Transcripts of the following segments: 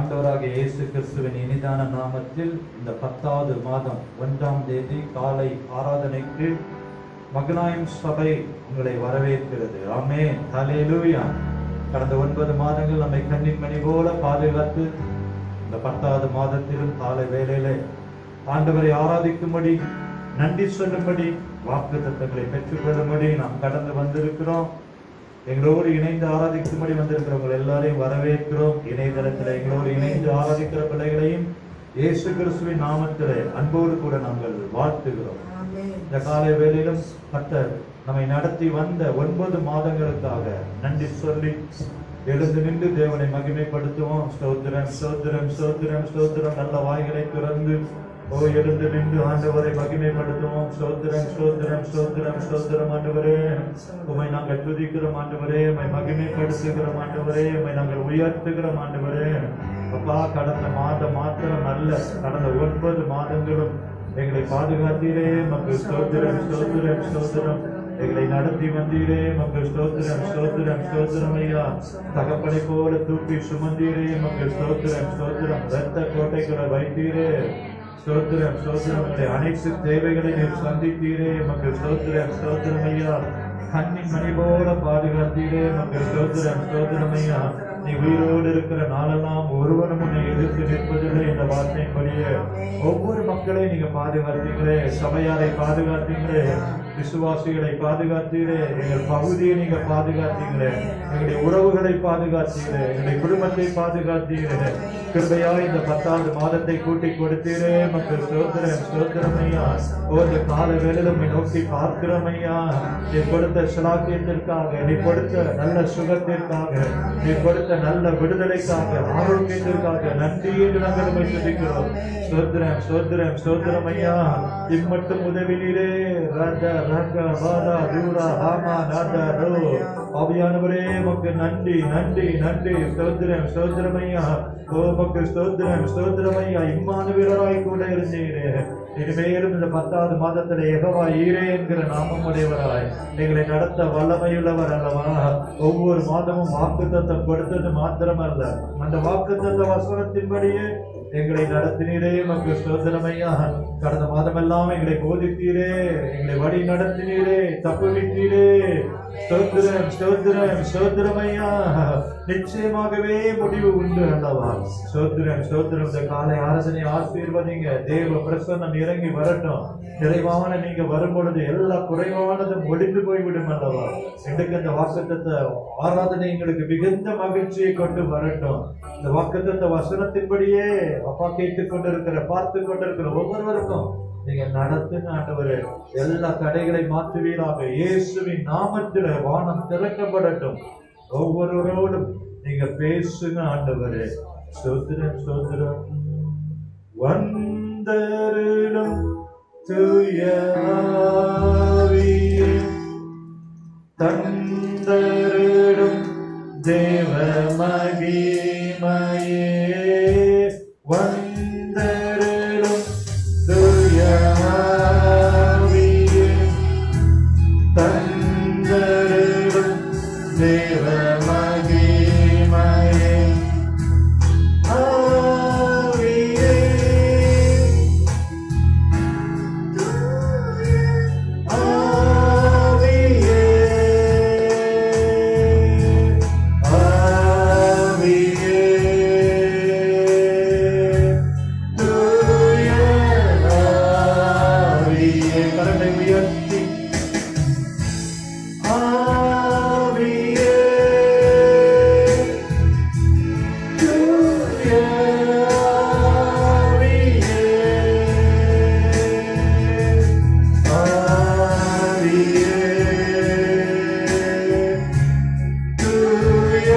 ஆண்டவராகிய இயேசு கிறிஸ்துவின் இனிதான நாமத்தில் இந்த 10வது மாதம் 1ஆம் தேதி காலை ஆராதனைக்கு மகனாயம் சபை உங்களை வரவேற்கிறது. ஆமென், ஹல்லேலூயா. கடந்த 9 மாதங்கள் நம்மை கண்ணின் மணி போல பாதுகாத்து இந்த 10வது மாதத்திலும் காலை வேளையிலே ஆண்டவரை ஆராதிக்கும்படி, நன்றி சொல்லும்படி, வாக்குத்தத்தங்களை பெற்றுக்கொள்ளும்படி நாம் கடந்து வந்திருக்கிறோம். எங்களோடு இணைந்து ஆராதிக்கும்படி வந்திருக்கிறவங்க எல்லாரையும் வரவேற்கிறோம். இணையதளத்தில் எங்களோடு இணைந்து ஆராதிக்கிற பிள்ளைகளையும் இயேசு கிறிஸ்துவின் நாமத்திலே அன்போடு கூட நாங்கள் வாழ்த்துகிறோம். இந்த காலை வேளையிலும் கர்த்தர் நம்மை நடத்தி வந்த 9 மாதங்களுக்காக நன்றி சொல்லி எழுந்து நின்று தேவனை மகிமைப்படுத்துவோம். ஸ்தோத்திரம், ஸ்தோத்திரம், ஸ்தோத்திரம், ஸ்தோத்திரம். நல்ல வாய்களை திறந்து எழுந்து நின்று ஆண்டவரை மகிமைப்படுத்துவோம். ஸ்தோத்திரம், ஸ்தோத்திரம், ஸ்தோத்திரம், ஸ்தோத்திரம். ஆண்டவரே, உம்மை நாங்கள் துதிக்கிறோம். ஆண்டவரே, உம்மை மகிமைப்படுத்துகிறோம். ஆண்டவரே, உம்மை நாங்கள் உயர்த்துகிறோம். ஆண்டவரே, அப்பா, கடந்த மாதம் மாத்திரம் அல்ல, கடந்த 9 மாதங்களும் எங்களை பாதுகாத்தீரே. மக்கள் ஸ்தோத்திரம், ஸ்தோத்திரம், ஸ்தோத்திரம். எங்களை நடத்தி வந்தீரே. மக்கள் ஸ்தோத்திரம், ஸ்தோத்திரம், ஸ்தோத்திரம். ஐயா, தகப்பனை போல தூக்கி சுமந்தீரே. மக்கள் ஸ்தோத்திரம், ஸ்தோத்திரம். இரத்த கோட்டைகளை வைத்தீரே. ஸ்தோத்திரம், ஸ்தோத்திரம். அனைத்து தேவைகளை நீர் சந்தித்தீரே. மக்கள் ஸ்தோத்திரம், ஸ்தோத்திரம். ஐயா, கண்ணின் மணி போல பாதுகாத்தீரே. மக்கள் ஸ்தோத்திரம், ஸ்தோத்திரம். ஐயா, நீ உயிரோடு இருக்கிற நாளெல்லாம் ஒருவனும் உன்னை எதிர்த்து நிற்பதில்லை என்ற வார்த்தையின்படியே ஒவ்வொரு மக்களையும் நீங்க பாதுகாத்தீங்களே. சபையாரை பாதுகாத்தீங்களே, விசுவாசிகளை பாதுகாத்தீங்களே, எங்கள் பகுதியை நீங்க பாதுகாத்தீங்களே, எங்களுடைய உறவுகளை பாதுகாத்தீங்களே, எங்களுடைய குடும்பத்தை பாதுகாத்தீங்களே. கிருபையாய் இந்த 10வது மாதத்தை கூட்டி கொடுத்தீரே. மக்கள் ஸ்தோத்திரம், ஸ்தோத்திரம். ஐயா, இந்த கால வேளையிலும் நோக்கி பார்க்கிறோம். ஐயா, நீ கொடுத்த சிலாக்கியத்திற்காக, நீ கொடுத்த நல்ல சுகத்திற்காக, நீ கொடுத்த நல்ல விடுதலைக்காக, ஆரோக்கியத்திற்காக நன்றி என்று நாங்கள் உம்மை துதிக்கிறோம். ஸ்தோத்திரம், ஸ்தோத்திரம், ஸ்தோத்திரம். ஐயா, இம்மட்டும் உதவினீரே. ராஜா ராகா பாதா தூரா ஆமா நாதா ரோ. ஆவியானவரே, உமக்கு நன்றி, நன்றி, நன்றி. ஸ்தோத்திரம், ஸ்தோத்திரம். ஐயா, உமக்கு ஸ்தோத்திரம், ஸ்தோத்திரம். ஐயா, இம்மானுவேலராய் கூட இருந்தீரே. இனிமேலும் இந்த 10வது மாதத்துல யெகோவா ஈரே என்கிற நாமம் உடையவராய் எங்களை நடத்த வல்லமையுள்ளவர் அல்லவா. ஒவ்வொரு மாதமும் வாக்குத்தத்தம் கொடுத்தது மாத்திரமல்ல, அந்த வாக்குத்தத்த வசனத்தின்படியே எங்களை நடத்தினீரே. மக்கள் ஸ்தோத்திரம். ஐயா, கடந்த மாதமெல்லாம் எங்களை போதித்தீரே, எங்களை வழி நடத்தினீரே, தப்புவித்தீரே. ஸ்தோத்திரம், ஸ்தோத்திரம், ஸ்தோத்திரம். ஐயா, நிச்சயமாகவே முடிவு உண்டு அல்லவா. ஸ்தோத்திரம், ஸ்தோத்திரம். இந்த காலை ஆராதனை ஆசீர்வதிங்க. தேவ பிரசன்னம் இறங்கி வரட்டும். நிறைவான நீங்க வரும் பொழுது எல்லா குறைவானதும் ஒழிந்து போய்விடும் அல்லவா. இன்றைக்கு இந்த வாக்குத்தத்த ஆராதனை எங்களுக்கு மிகுந்த மகிழ்ச்சியை கொண்டு வரட்டும். இந்த வாக்குத்தத்த வசனத்தின்படியே அப்பா கேட்டுக் கொண்டிருக்கிற, பார்த்து கொண்டிருக்கிற ஒவ்வொருவருக்கும் நீங்க நடத்துங்க ஆண்டவரே. எல்லா தடைகளை மாற்றுவீராக. இயேசுவின் நாமத்தில் வானம் திறக்கப்படட்டும். ஒவ்வொருவரோடும் நீங்க பேசுங்க ஆண்டவரே. ஸ்தோத்திரம், ஸ்தோத்திரம். வந்தருளும் தூய ஆவியே, தந்தருளும் தேவ மகிமையே. வந்தருளும் தூய ஆவியே, தந்தருளும் தேவ மகிமையே. ஆவியே, ஆவியே, ஆவியே, தூய ஆவியே. கரங்களை உயர்த்தி ஆவியே, தூய ஆவியே, ஆவியே, தூய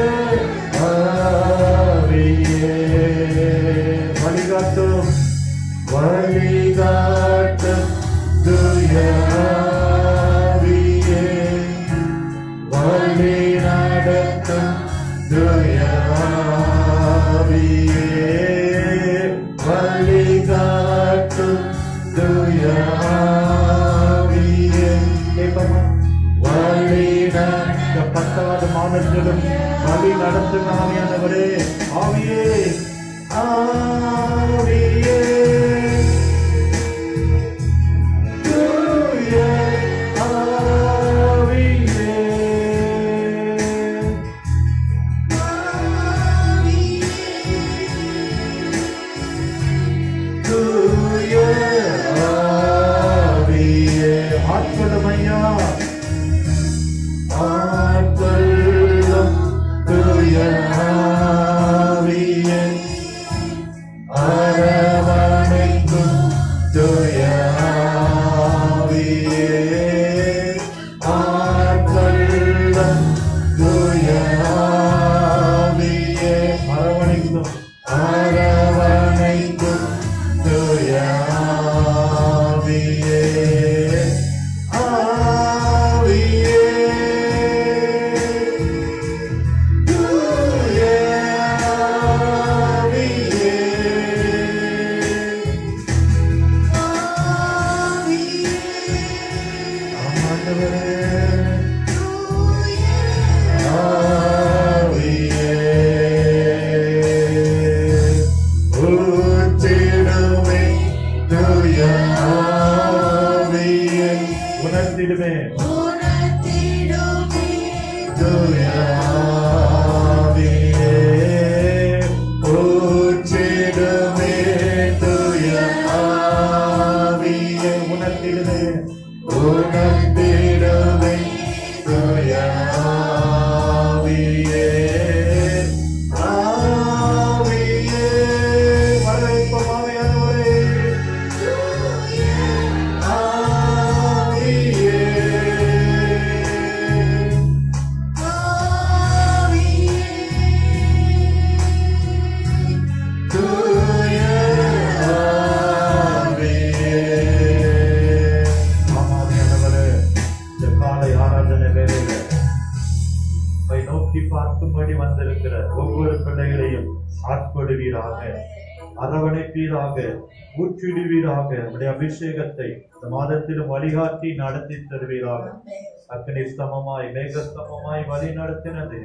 ஆவியே. வழிகாட்டும், வழிகாட்டும் தூய ஆவியே, வழி நடத்தும் தூய ஆவியே, வழிகாட்டும் தூய ஆவியே. வழி 10வது மாதத்திலும் வழி நடத்தும் ஆவியானவரே. ஆவியே, ஆவியே தூய ஆவியே தூய ஆவியே ஆட்கொள்ளுமையா ஆட்கொள்ளும் தூய ஆவியே அரவணைக்கும் தூய ஆவியே ஆட்கொள்ளும் தூய ஆவியே அரவணைக்கும் தூய ஆவியே ஆவியே தூய ஆவியே ஆண்டவரே ஆவியே ஊற்றிடுமே தூய ஆவியே உணர்த்திடுமே தூய ஆவியே ஊற்றிடுமே தூய ஆவியே உணர்த்திடுமே தூய ஆவியே ஆவியே வரவேற்போம் ஆவியானவரே ஆவியே தூய ஆவியே ஆவியானவரே இந்த காலை ஆராதனை வேளையில உம்மை நோக்கி பார்க்கும்படி வந்திருக்கிற ஒவ்வொரு பிள்ளைகளையும் ஆட்கொள்வீராக, அரவணைப்பீராக, ஊற்றிடுவீராக. உடைய அபிஷேகத்தை இந்த மாதத்திலும் வழிகாட்டி நடத்தி தருவீராக. அக்னி ஸ்தமமாய் மேகஸ்தமமாய் வழி நடத்தினது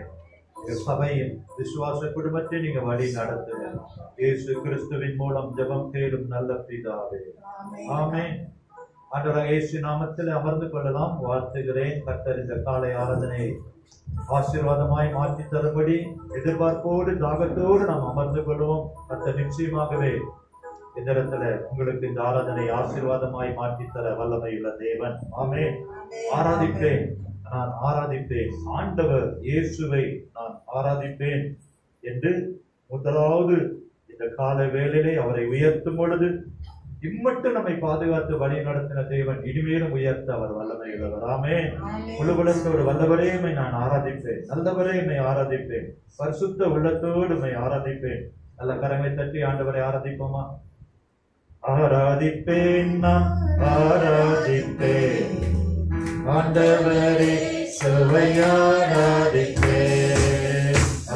சபையின் விசுவாச குடும்பத்தை நீங்க வழி நடத்துங்க. இயேசு கிறிஸ்துவின் மூலம் ஜெபம் கேளும் நல்ல பிதாவே, ஆமென். ஆண்டவராகிய இயேசு நாமத்தில் அமர்ந்து கொள்ளலாம். வாழ்த்துகிறேன். கர்த்தர் இந்த காலை ஆராதனை ஆசீர்வாதமாய் மாற்றி தரும்படி எதிர்பார்ப்போடு தாகத்தோடு நாம் அமர்ந்து கொள்வோம். கர்த்தர் நிச்சயமாகவே இந்த இடத்துல உங்களுக்கு இந்த ஆராதனை ஆசீர்வாதமாய் மாற்றி தர வல்லமையுள்ள தேவன். ஆமென். ஆராதிப்பேன், நான் ஆராதிப்பேன், ஆண்டவர் இயேசுவை நான் ஆராதிப்பேன் என்று முதலாவது இந்த கால வேளையிலே அவரை உயர்த்தும் பொழுது இம்மட்டும் நம்மை பாதுகாத்து வழி நடத்தின தேவன் இனிமேலும் உயர்த்த அவர் வல்லமையுள்ளவர். ஆமென். முழுவலத்தோடு வல்லவரே உம்மை நான் ஆராதிப்பேன், நல்லவரே உம்மை ஆராதிப்பேன், பரிசுத்த உள்ளத்தோடு உம்மை ஆராதிப்பேன். நல்ல கரங்களை தட்டி ஆண்டவரை ஆராதிப்போமா? ஆராதிப்பேன், நான் ஆராதிப்பேன், ஆண்டவரே சுவை ஆராதிப்பேன்,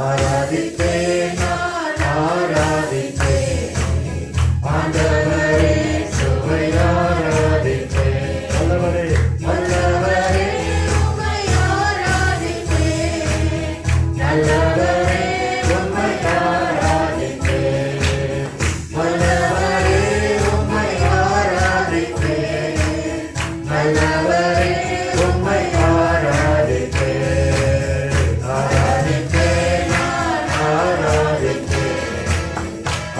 ஆராதிப்பேன், நான் ஆராதிப்பேன், ஆண்டவரே சுவை ஆராதிப்பேன், வல்லவரே வல்லவரே உம்மை ஆராதிப்பேன், நல்லவரே உம்மை ஆராதிப்பேன், வல்லவரே உம்மை ஆராதிப்பேன், நல்லவரே உம்மை ஆராதிப்பேன், ஆராதிப்பேன், நான் ஆராதிப்பேன்,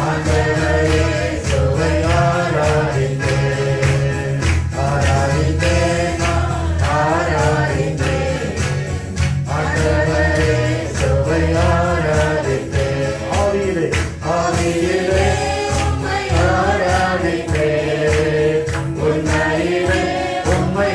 ஆண்டவரே சுவை ஆராதிப்பேன், ஆராதிப்பேன், நான் ஆராதிப்பேன், ஆண்டவரே சுவை ஆராதிப்பேன், ஆவியிலே ஆவியிலே உம்மை ஆராதிப்பேன், உண்மையிலே உம்மை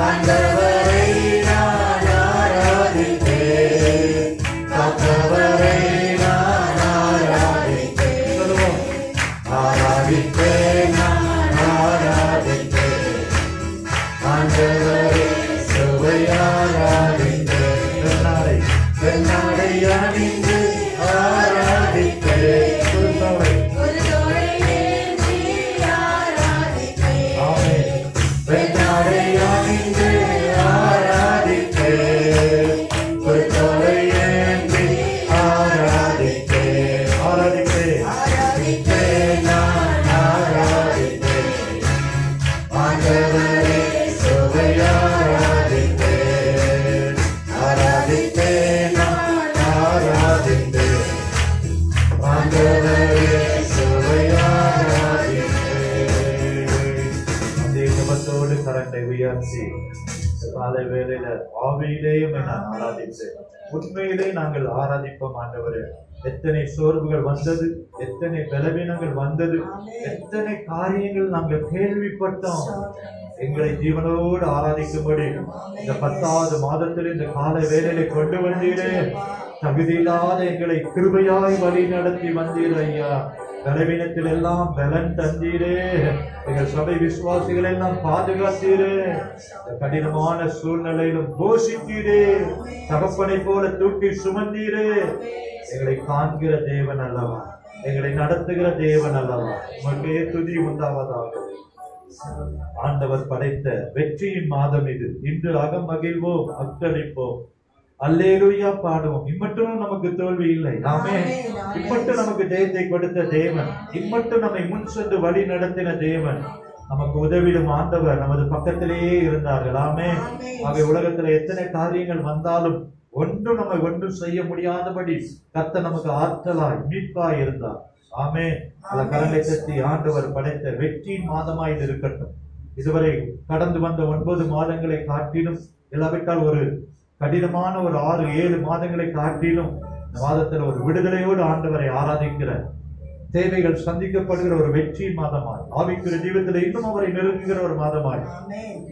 ஆண்டவரை நான் ஆராதிப்பேன், காத்தவரை நான் ஆராதிப்பேன். சொல்லுவோம், ஆராதிப்பேன், நான் ஆராதிப்பேன், ஆண்டவரை சுவை ஆராதிப்பேன், பெண்ணாடை அணிந்து ஆராதிப்பேன், ஒரு தோளை ஏந்தி ஆராதிப்பேன். ஆமென். பெண்ணாடை அணிந்து ஆராதிப்பேன், ஒரு தோளை ஏந்தி ஆராதிப்பேன், ஆராதிப்பேன், ஆராதிப்பேன், நான் ஆராதிப்பேன், ஆண்டவரை சுவை ஆராதிப்பேன், ஆராதிப்பேன், நான் ஆராதிப்பேன், ஆண்டவரை சுவை ஆராதிப்பேன். அந்த ஜெபத்தோடு கரத்தை உயர்த்தி காலை வேளையில ஆவியிலேயும் நான் ஆராதித்தேன். உண்மையிலே நாங்கள் ஆராதிப்போம் ஆண்டவரே. எத்தனை சோர்வுகள் வந்தது, எத்தனை பலவீனங்கள் வந்தது, எத்தனை காரியங்கள் நாங்கள் கேள்விப்பட்டோம். எங்களை ஜீவனோடு ஆராதிக்கும்படி இந்த 10வது மாதத்தில் இந்த காலை வேளையில கொண்டு வந்தீரே. தகுதியில்லாத எங்களை கிருபையாய் வழி நடத்தி வந்தீர் ஐயா. பலவீனத்தில் எல்லாம் பலன் தந்தீரே. எங்கள் சபை விசுவாசிகள் எல்லாம் பாதுகாத்தீரே. கடினமான சூழ்நிலையிலும் போஷித்தீரே. தகப்பனை போல தூக்கி சுமந்தீரே. எங்களை காண்கிற தேவன் அல்லவா, எங்களை நடத்துகிற தேவன் அல்லவா. உங்களுக்கே துதி உண்டாவதாக. ஆண்டவர் படைத்த வெற்றியின் மாதம் இது. இன்று அகமகிழ்வோம், அக்களிப்போம், அல்லேலூயா பாடுவோம். இம்மட்டும் நமக்கு தோல்வி இல்லை. ஆமென். இம்மட்டும் நமக்கு ஜெயத்தை கொடுத்த தேவன், இம்மட்டும் நம்மை முன் சென்று வழி நடத்தின தேவன், நமக்கு உதவிடும் ஆண்டவர் நமது பக்கத்திலேயே இருந்தார்கள். ஆமென். ஆக உலகத்துல எத்தனை காரியங்கள் வந்தாலும் ஒன்றும் நம்ம ஒன்றும் செய்ய முடியாதபடி கர்த்தர் நமக்கு ஆற்றலாய் மீட்பாய் இருந்தார். ஆமென். பல கரங்களை தட்டி ஆண்டவர் படைத்த வெற்றியின் மாதமாய் இது இருக்கட்டும். இதுவரை கடந்து வந்த 9 மாதங்களை காட்டிலும், இல்லாவிட்டால் ஒரு கடினமான ஒரு 6-7 மாதங்களை காட்டிலும் இந்த மாதத்தில் ஒரு விடுதலையோடு ஆண்டவரை ஆராதிக்கிற, தேவைகள் சந்திக்கப்படுகிற ஒரு வெற்றியின் மாதமாய், ஆவிக்குரிய ஜீவத்தில் இன்னும் அவரை நெருங்குகிற ஒரு மாதமாய்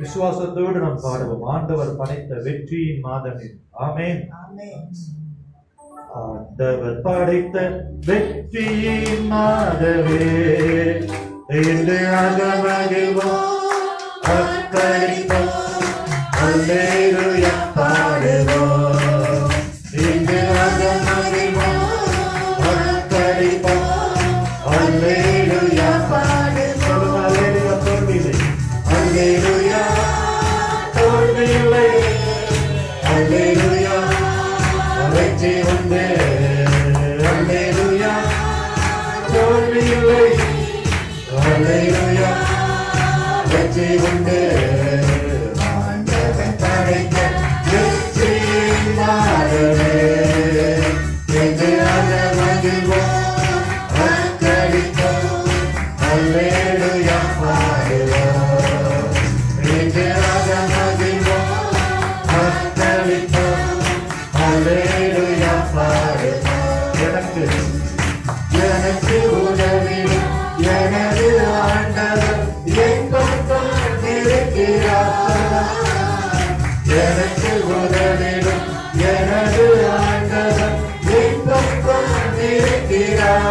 விசுவாசத்தோடு நாம் பாடுவோம். ஆண்டவர் படைத்த வெற்றியின் மாதம் இது. ஆமென். ஆண்டவர் படைத்த வெற்றியின் மாதமே இன்று அகமகிழ்வோம், அர்ப்பணிப்போம், அல்லேலூயா பாடுவோம். இன்று அகமகிழ்வோம், அர்ப்பணிப்போம், அல்லேலூயா பாடுவோம். அல்லேலூயா தோல்வியில்லை, அல்லேலூயா தோல்வியில்லை, அல்லேலூயா வெற்றி உண்டு, அல்லேலூயா தோல்வியில்லை, அல்லேலூயா வெற்றி உண்டு. ஆண்டவர் படைத்த வெற்றியின் மாதமே இன்று அகமகிழ்வோம், அர்ப்பணிப்போம், அல்லேலூயா பாடுவோம். இன்று அகமகிழ்வோம், அர்ப்பணிப்போம், அல்லேலூயா பாடுவோம். எனக்கு உதவிடும் எனது ஆண்டவர் என் பக்கம் இருக்கிறார். எனக்கு உதவிடும் எனது ஆண்டவர் என் பக்கம் இருக்கிறார்.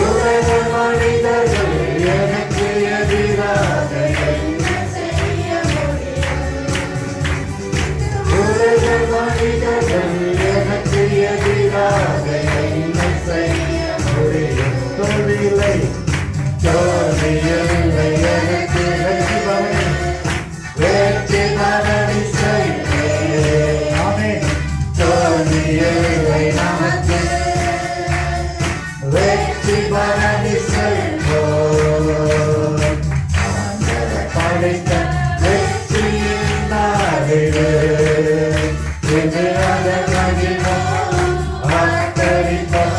உலக மனிதர்கள் எனக்கு எதிராக என்ன செய்ய முடியும்? உலக மனிதர்கள் எனக்கு எதிராக என்ன செய்ய முடியும்? தோல்வியில்லை, தோல்வியில்லை, எனக்கு வெற்றி மரணி செய்வேன். ஆமென். தோல்வியில்லை, நமக்கு வெற்றி மரணி செய்வோம். ஆண்டவர் படைத்த வெற்றியின் நாளிலே இன்று அகமகிழ்வோம், அர்ப்பணிப்போம்,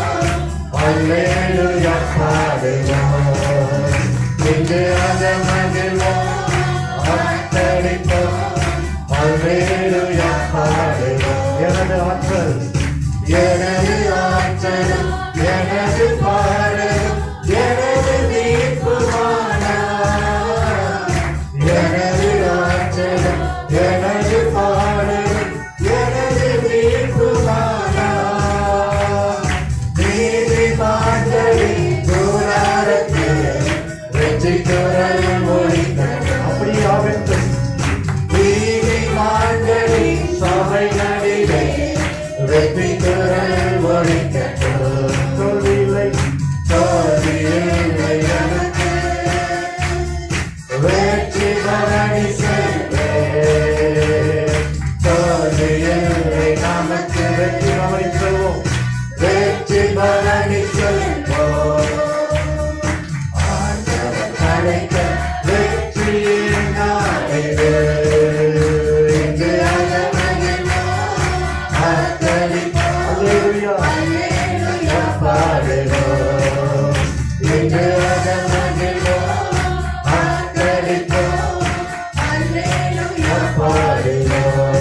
அல்லேலூயா பாடுவோம். இன்று அகமகிழ்வோம், அர்ப்பணிப்போம், பாடுவோம்.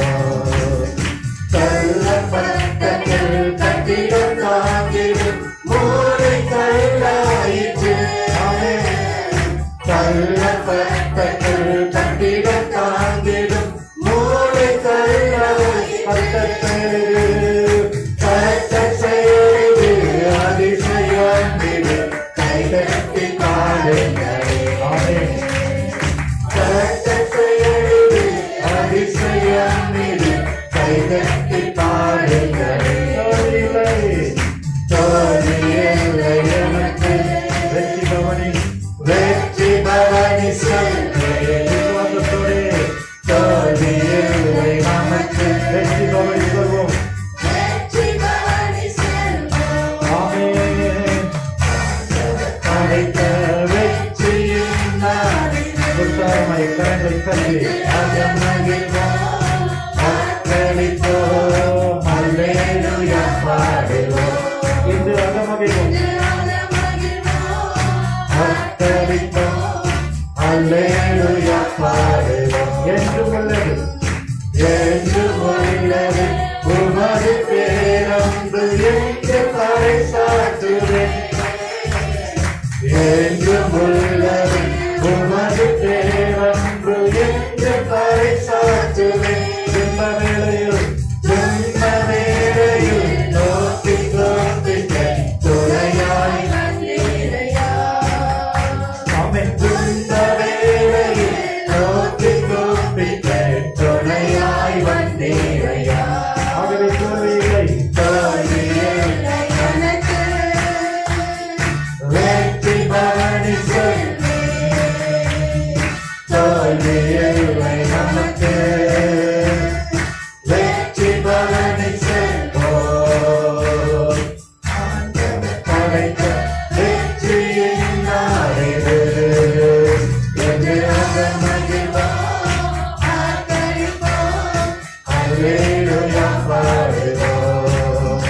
கள்ளப்பட்டங்கள் கட்டிட தாங்கிடும் மூளை கல்லாயிற்று. கள்ளப்பட்டங்கள் கட்டிட தாங்கிடும் மூளை கல்லாயிற்று. அதிசயம் கைதட்டி பாடுங்களே. அதிசயம் கைதட்டி பாடுங்களே. தோல்வி இல்லை எனக்கு, வெற்றி பவனி செல்வே. தோல்வி இல்லை நமக்கு, வெற்றி பவனி செல்வோம். கரங்களை கல்வி அகமகிழ்வோம், அல்லேலூயா பாடுவோம். இன்று அகமகிழ்வோம், அர்ப்பணிப்போம், அல்லேலூயா பாடுவோம். என்றும் உள்ளது, என்றும் உள்ளது உமது பேரன்பு என்று பறைசாற்றுவேன். என்றும் உள்ளது உமது பேரன்பு என்று பறைசாற்றுவேன். துன்ப வேளையில் நோக்கி தோன்றிட்ட துணையாய். ஆமென். துன்ப வேளையில் நோக்கி தோன்றிட்ட துணையாய் வந்தீரையா. ஆகவே தோல்வியில்லை, தோல்வியில்லை எனக்கு, வெற்றி பவனி செல்வே. தோல்வியில்லை நமக்கு, வெற்றி பவனி செல்வோம். படைத்த வெற்றியின் நாளிது என்று அல்லேலூயா பாடுவோம்.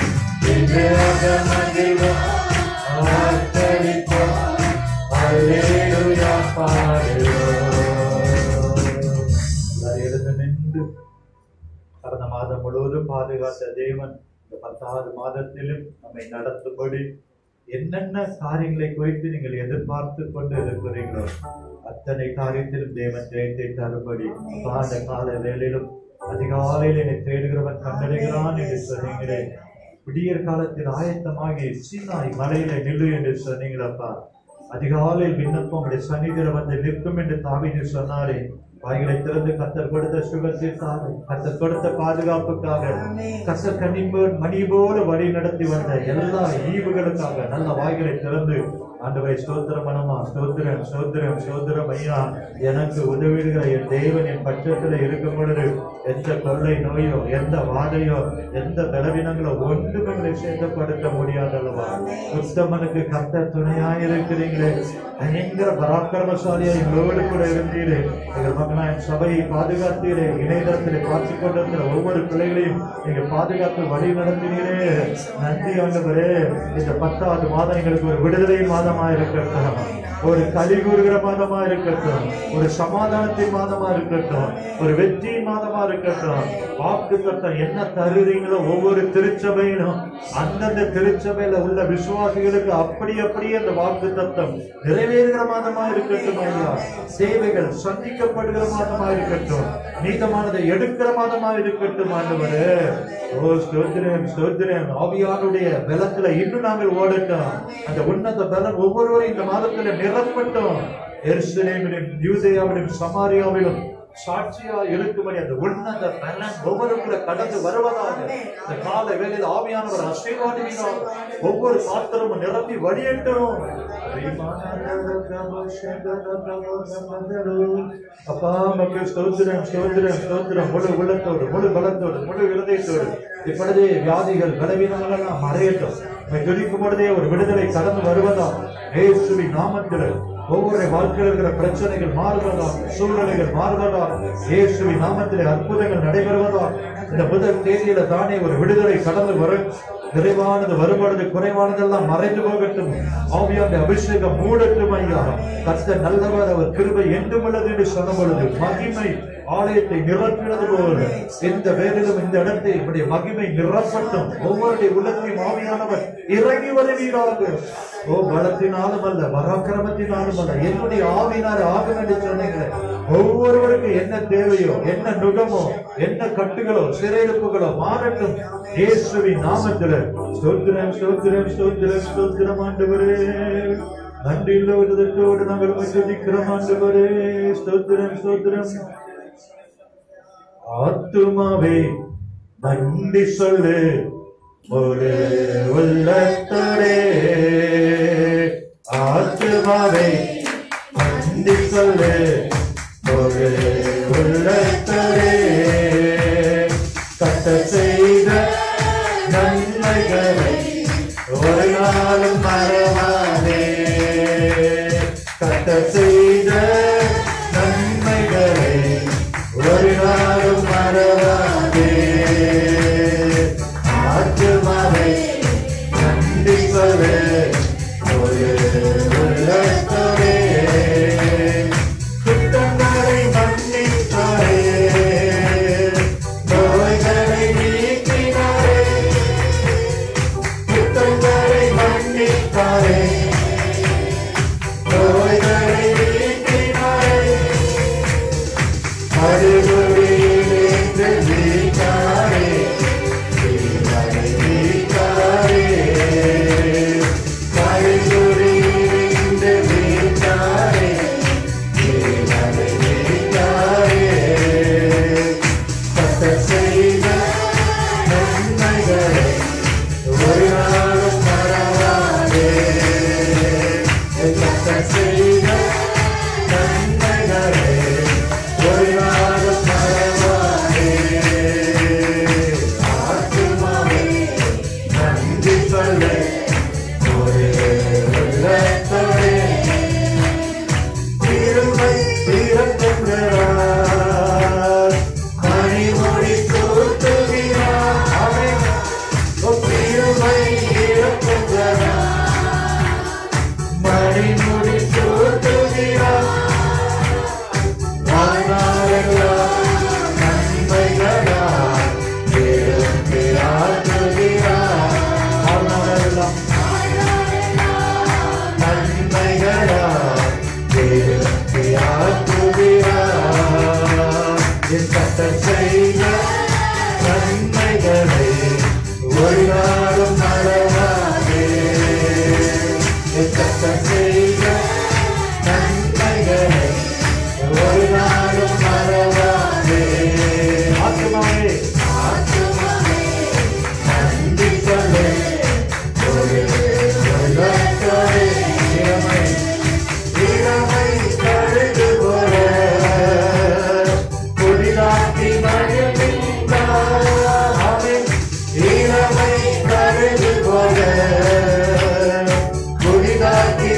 இன்று அகமகிழ்வோம், ஆர்ப்பரிப்போம், அல்லேலூயா பாடுவோம். எழுந்து நின்று கடந்த மாதம் முழுவதும் பாதுகாத்த தேவன் இந்த 10வது மாதத்திலும் நம்மை நடத்தும்படி என்னென்ன காரியங்களை குறித்து நீங்கள் எதிர்பார்த்து கொண்டு இருக்கிறீர்களோ அத்தனை காரியத்திலும் தேவன் ஜெயத்தை தரும்படி அந்த கால வேளையிலும் அதிகாலையில் என்னை தேடுகிறவன் கண்டடைகிறான் என்று சொன்னீங்களே. விடியற் காலத்தில் ஆயத்தமாகி சீனாய் மலையில நில்லு என்று சொன்னீங்களப்பா. அதிகாலையில் விண்ணப்பம் சன்னிதியில் வந்து நிற்கும் என்று தாவீது சொன்னாரே. வாய்களை திறந்து கர்த்தர் கொடுத்த சுகத்திற்காக, கர்த்தர் கொடுத்த பாதுகாப்புக்காக, கர்த்தர் கனிம்பு மணி போல வழி நடத்தி வந்த எல்லா ஈவுகளுக்காக நல்ல வாய்களை திறந்து ஆண்டவரை ஸ்தோத்திரம் மனமா, ஸ்தோத்திரம் ஸ்தோத்திரம் ஸ்தோத்திரம் ஐயா. எனக்கு உதவிடுகிற என் தேவன் என் பட்சத்துல இருக்கும் பொழுது எந்த கொள்ளை நோயோ, எந்த வாதையோ, எந்த பலவீனங்களோ ஒன்றுமே சேதப்படுத்த முடியாதல்லவா. உத்தமனுக்கு கர்த்தர் துணையாயிருக்கிறீங்களே. பயங்கர பராக்கிரமசாலியா எங்களோடு கூட இருந்தீரே. எங்கள் மகனாய் சபையை பாதுகாத்தீரே. இணையதளத்திலே பார்த்து கொண்டிருக்கிற ஒவ்வொரு பிள்ளைகளையும் நீங்க பாதுகாத்து வழி நடத்தினீரே. நன்றி ஆண்டவரே. இந்த 10வது மாதம் எங்களுக்கு ஒரு விடுதலையின் மாதமா இருக்கட்டும், ஒரு களி கூறுகிற மாதமா இருக்கட்டும், ஒரு சமாதானத்தின் மாதமா இருக்கட்டும், ஒரு வெற்றியின் மாதமா இருக்கட்டும். வாக்கு தத்தம் என்ன தருவீங்களோ ஒவ்வொரு திருச்சபையிலும் அந்தந்த திருச்சபையில உள்ள விசுவாசிகளுக்கு அப்படி அப்படியே அந்த வாக்கு தத்தம் நிறைவேறுகிற மாதமா இருக்கட்டும் ஐயா. சேவைகள் சந்திக்கப்படுகிற மாதமா இருக்கட்டும், நீதமானதை எடுக்கிற மாதமா இருக்கட்டும் ஆண்டவரே. ஓ ஸ்தோத்திரம் ஸ்தோத்திரம். ஆவியானுடைய பலத்துல இன்னும் நாங்கள் ஓடட்டும். அந்த உன்னத பலன் ஒவ்வொருவரும் இந்த மாதத்துல நிரப்பட்டும். எருசலேமிலும் யூதேயாவிலும் சமாரியாவிலும் சாட்சியா இருக்கும்படி அந்த உன்னத பலன் ஒவ்வொருவரை கடந்து வருவதாக இந்த கால வேளையில் ஆவியானவர் ஆசீர்வாதம் ஒவ்வொரு பாத்திரமும் நிரம்பி வழியட்டும். அப்பா மக்கள் ஸ்தோத்திரம் ஸ்தோத்திரம் ஸ்தோத்திரம். முழு உள்ளத்தோடு, முழு பலத்தோடு, முழு இருதயத்தோடு இப்பொழுதே வியாதிகள் பலவீனங்கள் எல்லாம் மறையட்டும். துடிக்கும் பொழுதே ஒரு விடுதலை கடந்து வருவதா இயேசுவின் நாமத்தில். ஒவ்வொரு வாழ்க்கையில் இருக்கிற பிரச்சனைகள் மாறுவதா, சூழ்நிலைகள் மாறுவதா, இயேசுவின் நாமத்திலே அற்புதங்கள் நடைபெறுவதா. இந்த முதல் தேதியில தானே ஒரு விடுதலை கடந்து வரும். நிறைவானது வரும்பொழுது குறைவானதெல்லாம் மறைந்து போகட்டும். ஆவியானுடைய அபிஷேகம் மூடட்டும் ஐயா. கர்த்தர் நல்லவர், அவர் கிருபை என்றும் உள்ளது என்று சொல்லும் பொழுது மகிமை ஆலயத்தை நிரப்பினது போல இந்த வேலையிலும் இந்த இடத்தை உடைய மகிமை நிரப்பட்டும். ஒவ்வொருடைய உள்ளத்தையும் ஆவியானவர் இறங்கி வருவீராக. ஓ பலத்தினாலும் அல்ல, பராக்கிரமத்தினாலும் அல்ல, என்னுடைய ஆவியினார் ஆகும் என்று சொன்னீங்க. ஒவ்வொருவருக்கும் என்ன தேவையோ, என்ன நுகமோ, என்ன கட்டுகளோ, சிறையிருப்புகளோ மாறட்டும் இயேசுவின் நாமத்தில். ஸ்தோத்திரம் ஸ்தோத்திரம் ஸ்தோத்திரம் ஸ்தோத்திரம் ஆண்டவரே. நன்றியுள்ள விதத்தோடு நாங்கள் துதிக்கிறோம் ஆண்டவரே. ஸ்தோத்திரம் ஸ்தோத்திரம். ஆத்துமாவே நன்றி சொல்லு ஒரு உள்ளத்தோடே. ஆத்துமாவே நன்றி சொல்லு ஒரு உள்ளத்தோடே. கட்ட செய்த நன்மைகளை ஒரு நாளும் மறவாதே. கட்ட செய்த நன்மைகளை ஒரு நாளும் மறவாதே. ஆத்துமாவே நன்றி சொல்லு ஒரு உள்ளத்தோடே. குற்றங்களை மன்னித்தாரே, நோய்களை நீக்கினாரே. குற்றங்களை மன்னித்தாரே, நோய்களை நீக்கினாரே. அருகுறியிலிருந்து நீக்காரே, தீமையை நீக்காரே. அருகுறியிலிருந்து நீக்காரே, தீமையை நீக்காரே. கட்ட செய்த நன்மைகளை ஒரு நாளும் மறவாதே. கட்ட செய்த நன்மைகளை ஒரு நாளும் மறவாதே. ஆத்துமாவே நன்றி சொல்லு ஒரு உள்ளத்தோடே. திருமை திறக்குகிறார், மணிமொழி கூட்டுகிறார். ஆமென். திருமை திறக்குகிறார், மணிமொழி கூட்டுகிறார். வாழ்நாளெல்லாம் நன்மைகளால் திரும்பி ஆற்றுகிறார். வாழ்நாளெல்லாம் நன்மைகளால் திரும்பி ஆற்றுகிறார். என் கட்ட செய்த நன்மைகளை ஒரு நாளும் மறவாதே. என் கட்ட செய்த நன்மைகளை ஒரு நாளும் மறவாதே. ஆத்துமாவே நன்றி சொல்லு ஒரு உள்ளத்தோடே. இளமை இளமை கழுகு போல புதிதாக்கி மகிழ்ந்தார். ஆமென். இளமை கழுகு போல புதிதாக்கி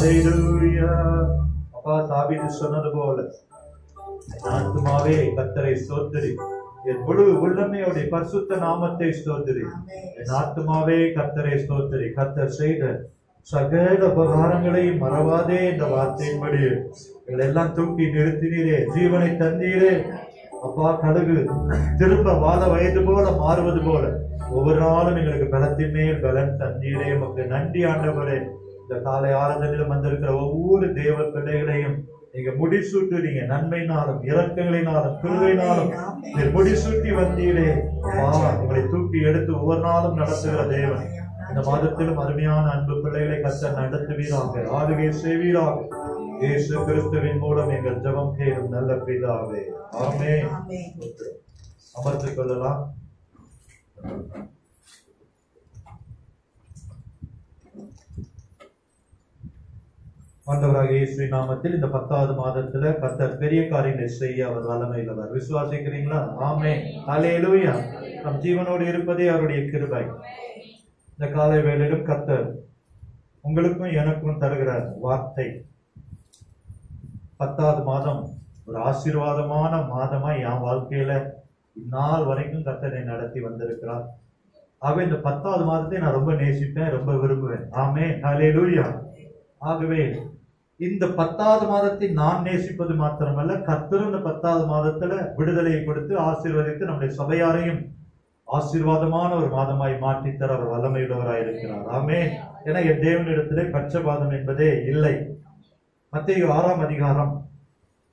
ஹalleluya. அப்பா தாவீது சொன்னது போல என் ஆத்துமாவே கர்த்தரை ஸ்தோத்திரி, என் முழு உள்ளமே அவருடைய பரிசுத்த நாமத்தை ஸ்தோத்திரி. என் ஆத்துமாவே கர்த்தரை ஸ்தோத்திரி. கர்த்தர் செய்த சகல உபகாரங்களையும் மறவாதே என்ற வார்த்தையின்படி எங்களை எல்லாம் தூக்கி நிறுத்தினீரே, ஜீவனை தந்தீரே. அப்பா கடுகு திரும்ப வாழ வயது போல மாறுவது போல ஒவ்வொரு நாளும் எங்களுக்கு பலத்தின் மேல் பலன் தந்தீரே. உமக்கு நன்றி ஆண்டவரே. இந்த காலை ஆராதனையிலும் வந்திருக்கிற ஒவ்வொரு தேவ பிள்ளைகளையும் நீங்க முடிசூட்டுறீங்க. நன்மையினாலும் இரக்கங்களினாலும் கிருபையினாலும் முடிசூட்டி வந்தீரே. உங்களை தூக்கி எடுத்து ஒவ்வொரு நாளும் நடத்துகிற தேவன் இந்த மாதத்திலும் அருமையான அன்பு பிள்ளைகளை கர்த்தர் நடத்துவீராக, ஆளுகை செய்வீராக. இயேசு கிறிஸ்துவின் மூலம் எங்கள் ஜெபம் கேளும் நல்ல பிதாவே, ஆமென். அமர்த்திக் கொள்ளலாம். ஆண்டவராக இயேசு நாமத்தில் இந்த 10வது மாதத்துல கர்த்தர் பெரிய காரியங்களை செய்ய அவர் வல்லமையுள்ளவர். விசுவாசிக்கிறீங்களா? ஆமென், ஹல்லேலூயா. நம் ஜீவனோடு இருப்பதே அவருடைய கிருபை. இந்த காலை வேளையிலும் கர்த்தர் உங்களுக்கும் எனக்கும் தருகிற வார்த்தை, 10வது மாதம் ஒரு ஆசீர்வாதமான மாதமா என் வாழ்க்கையில இந்நாள் வரைக்கும் கர்த்தரை நடத்தி வந்திருக்கிறார். ஆகவே இந்த 10வது மாதத்தை நான் ரொம்ப நேசிப்பேன், ரொம்ப விரும்புவேன். ஆமென், ஹல்லேலூயா. ஆகவே இந்த 10வது மாதத்தை நான் நேசிப்பது மாத்திரமல்ல, கர்த்தரும் இந்த 10வது மாதத்துல விடுதலையை கொடுத்து ஆசீர்வதித்து நம்முடைய சபையாரையும் ஆசீர்வாதமான ஒரு மாதமாய் மாற்றித்தர அவர் வல்லமையுள்ளவராய் இருக்கிறார். ஆமென். ஏன்னா என் தேவனிடத்திலே பட்சபாதம் என்பதே இல்லை. மத்தேயு 6ஆம் அதிகாரம்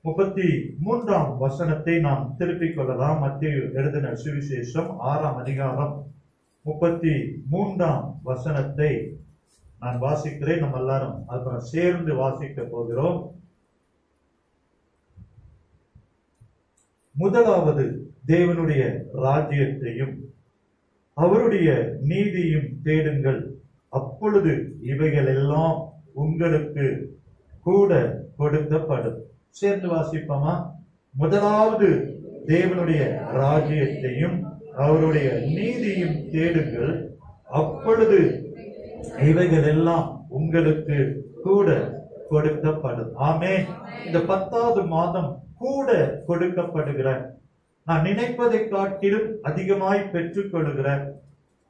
33ஆம் வசனத்தை நாம் திருப்பிக் கொள்ளலாம். மத்தேயு எழுதின சுவிசேஷம் 6ஆம் அதிகாரம் 33ஆம் வசனத்தை நான் வாசிக்கிறேன். நம்ம எல்லாரும் அப்புறம் சேர்ந்து வாசிக்க போகிறோம். முதலாவது தேவனுடைய ராஜ்யத்தையும் அவருடைய நீதியும் தேடுங்கள், அப்பொழுது இவைகள் எல்லாம் உங்களுக்கு கூட கொடுக்கப்படும். சேர்ந்து வாசிப்போமா? முதலாவது தேவனுடைய ராஜ்யத்தையும் அவருடைய நீதியும் தேடுங்கள், அப்பொழுது இவைகள் எல்லாம் உங்களுக்கு கூட கொடுக்கப்படும். ஆமென். இந்த 10வது மாதம் கூட கொடுக்கப்படுகிற, நான் நினைப்பதை காட்டிலும் அதிகமாய் பெற்றுக் கொள்கிற,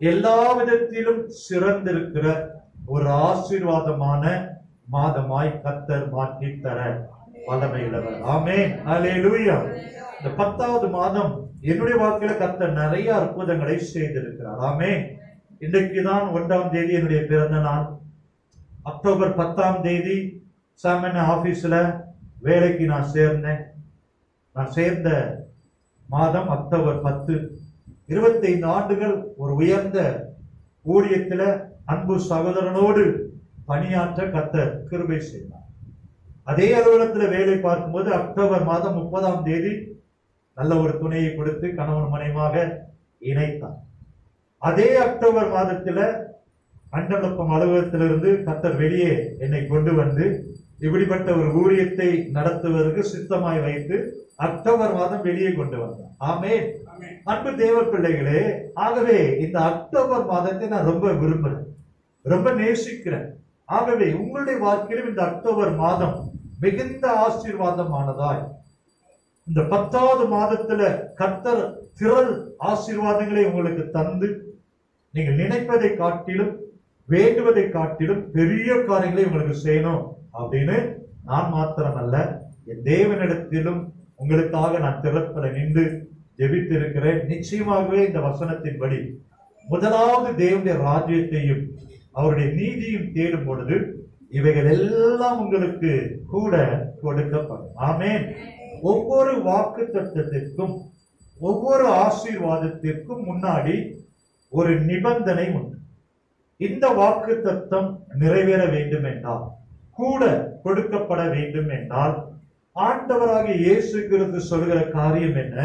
எல்லா விதத்திலும் சிறந்திருக்கிற ஒரு ஆசீர்வாதமான மாதமாய் கர்த்தர் மாற்றி தர வல்லமையுள்ளவர். ஆமென், ஹல்லேலூயா. இந்த 10வது மாதம் என்னுடைய வாழ்க்கையில கர்த்தர் நிறைய அற்புதங்களை செய்திருக்கிறார். ஆமென். இன்றைக்குதான் 1ஆம் தேதி என்னுடைய பிறந்த நாள். அக்டோபர் 10ஆம் தேதி சாமன் ஆபீஸ்ல வேலைக்கு நான் சேர்ந்தேன். நான் சேர்ந்த மாதம் அக்டோபர் 10. 25 ஆண்டுகள் ஒரு உயர்ந்த ஊழியத்துல அன்பு சகோதரனோடு பணியாற்ற கர்த்தர் கிருபை செய்தார். அதே அலுவலகத்துல வேலை பார்க்கும்போது அக்டோபர் மாதம் 30ஆம் தேதி நல்ல ஒரு துணையை கொடுத்து கணவன் மனைவியாக இணைத்தார். அதே அக்டோபர் மாதத்துல மண்டலப்பம் அலுவலகத்திலிருந்து கர்த்தர் வெளியே என்னை கொண்டு வந்து இப்படிப்பட்ட ஒரு ஊழியத்தை நடத்துவதற்கு சித்தமாய் வைத்து அக்டோபர் மாதம் வெளியே கொண்டு வந்தார். ஆமென். அன்பு தேவ பிள்ளைகளே, ஆகவே இந்த அக்டோபர் மாதத்தை நான் ரொம்ப விரும்புறேன், ரொம்ப நேசிக்கிறேன். ஆகவே உங்களுடைய வாழ்க்கையிலும் இந்த அக்டோபர் மாதம் மிகுந்த ஆசீர்வாதமானதாய், இந்த 10வது மாதத்துல கர்த்தர் திரள் ஆசீர்வாதங்களை உங்களுக்கு தந்து நீங்கள் நினைப்பதை காட்டிலும் வேண்டுவதை காட்டிலும் பெரிய காரியங்களை உங்களுக்கு செய்யணும் அப்படின்னு நான் மாத்திரமல்ல, என் தேவனிடத்திலும் உங்களுக்காக நான் திறப்பட நின்று ஜெபித்து இருக்கிறேன். நிச்சயமாகவே இந்த வசனத்தின்படி முதலாவது தேவனுடைய ராஜ்யத்தையும் அவருடைய நீதியும் தேடும் பொழுது இவைகள் எல்லாம் உங்களுக்கு கூட கொடுக்கப்படும். ஆமென். ஒவ்வொரு வாக்குத்தத்தத்திற்கும் ஒவ்வொரு ஆசீர்வாதத்திற்கும் முன்னாடி ஒரு நிபந்தனை உண்டு. இந்த வாக்குத்தத்தம் நிறைவேற வேண்டும் என்றால், கூட கொடுக்கப்பட வேண்டும் என்றால், ஆண்டவராக இயேசு கிறிஸ்து சொல்கிற காரியம் என்ன?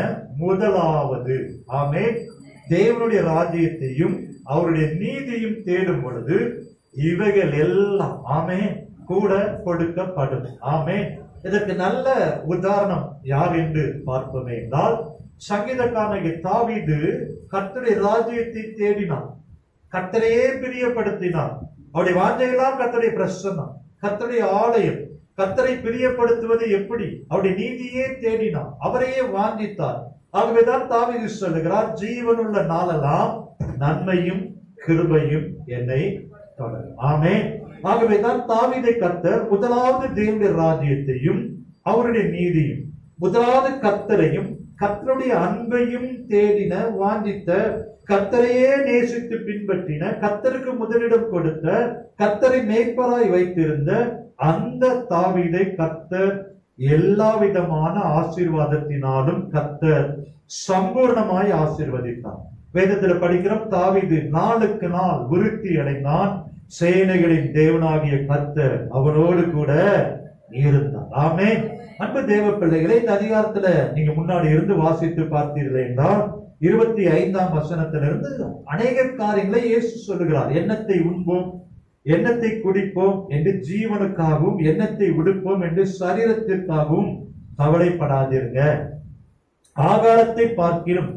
முதலாவது, ஆமென், தேவனுடைய ராஜ்யத்தையும் அவருடைய நீதியும் தேடும் பொழுது இவைகள் எல்லாம், ஆமென், கூட கொடுக்கப்படும். ஆமென். இதற்கு நல்ல உதாரணம் யார் என்று பார்ப்போமே என்றால், சங்கீதக்காரனாகிய தாவீது கர்த்தருடைய ராஜ்யத்தை தேடினார், கர்த்தரையே பிரியப்படுத்தினார். அவருடைய வாஞ்சையெல்லாம் கர்த்தருடைய பிரசன்னம். கர்த்தருடைய ஆலயம், கர்த்தரை பிரியப்படுத்துவது எப்படி? அவருடைய நீதியே தேடினார், அவரையே வாஞ்சித்தார். ஆகவேதான் தாவீது சொல்லுகிறார், ஜீவனுள்ள நாளெல்லாம் நன்மையும் கிருபையும் என்னை தொடரும். ஆமென். ஆகவேதான் தாவீதை கர்த்தர் முதலாவது தேவனுடைய ராஜ்யத்தையும் அவருடைய நீதியும், முதலாவது கர்த்தரையும் கர்த்தருடைய அன்பையும் தேடின, வாஞ்சித்த, கர்த்தரையே நேசித்து பின்பற்றின, கர்த்தருக்கு முதலிடம் கொடுத்த, கர்த்தரை மேய்ப்பராய் வைத்திருந்த அந்த தாவீதை கர்த்தர் எல்லா விதமான ஆசீர்வாதத்தினாலும் கர்த்தர் சம்பூர்ணமாய் ஆசீர்வதித்தார். வேதத்தில் படிக்கிறோம், தாவீது நாளுக்கு நாள் விருத்தி அடைந்தான், சேனைகளின் தேவனாகிய கர்த்தர் அவனோடு கூட இருந்தார். ஆமென். அன்பு தேவ பிள்ளைகளை, இந்த அதிகாரத்துல நீங்க முன்னாடி இருந்து வாசித்து பார்த்தீர்கள் என்றால் 25ஆம் வசனத்திலிருந்து அநேக காரியங்களை இயேசு சொல்லுகிறார். எண்ணத்தை உண்போம், எண்ணத்தை குடிப்போம் என்று ஜீவனுக்காகவும், எண்ணத்தை உடுப்போம் என்று சரீரத்திற்காகவும் கவலைப்படாதீருங்க. ஆகாரத்தை பார்க்கிலும்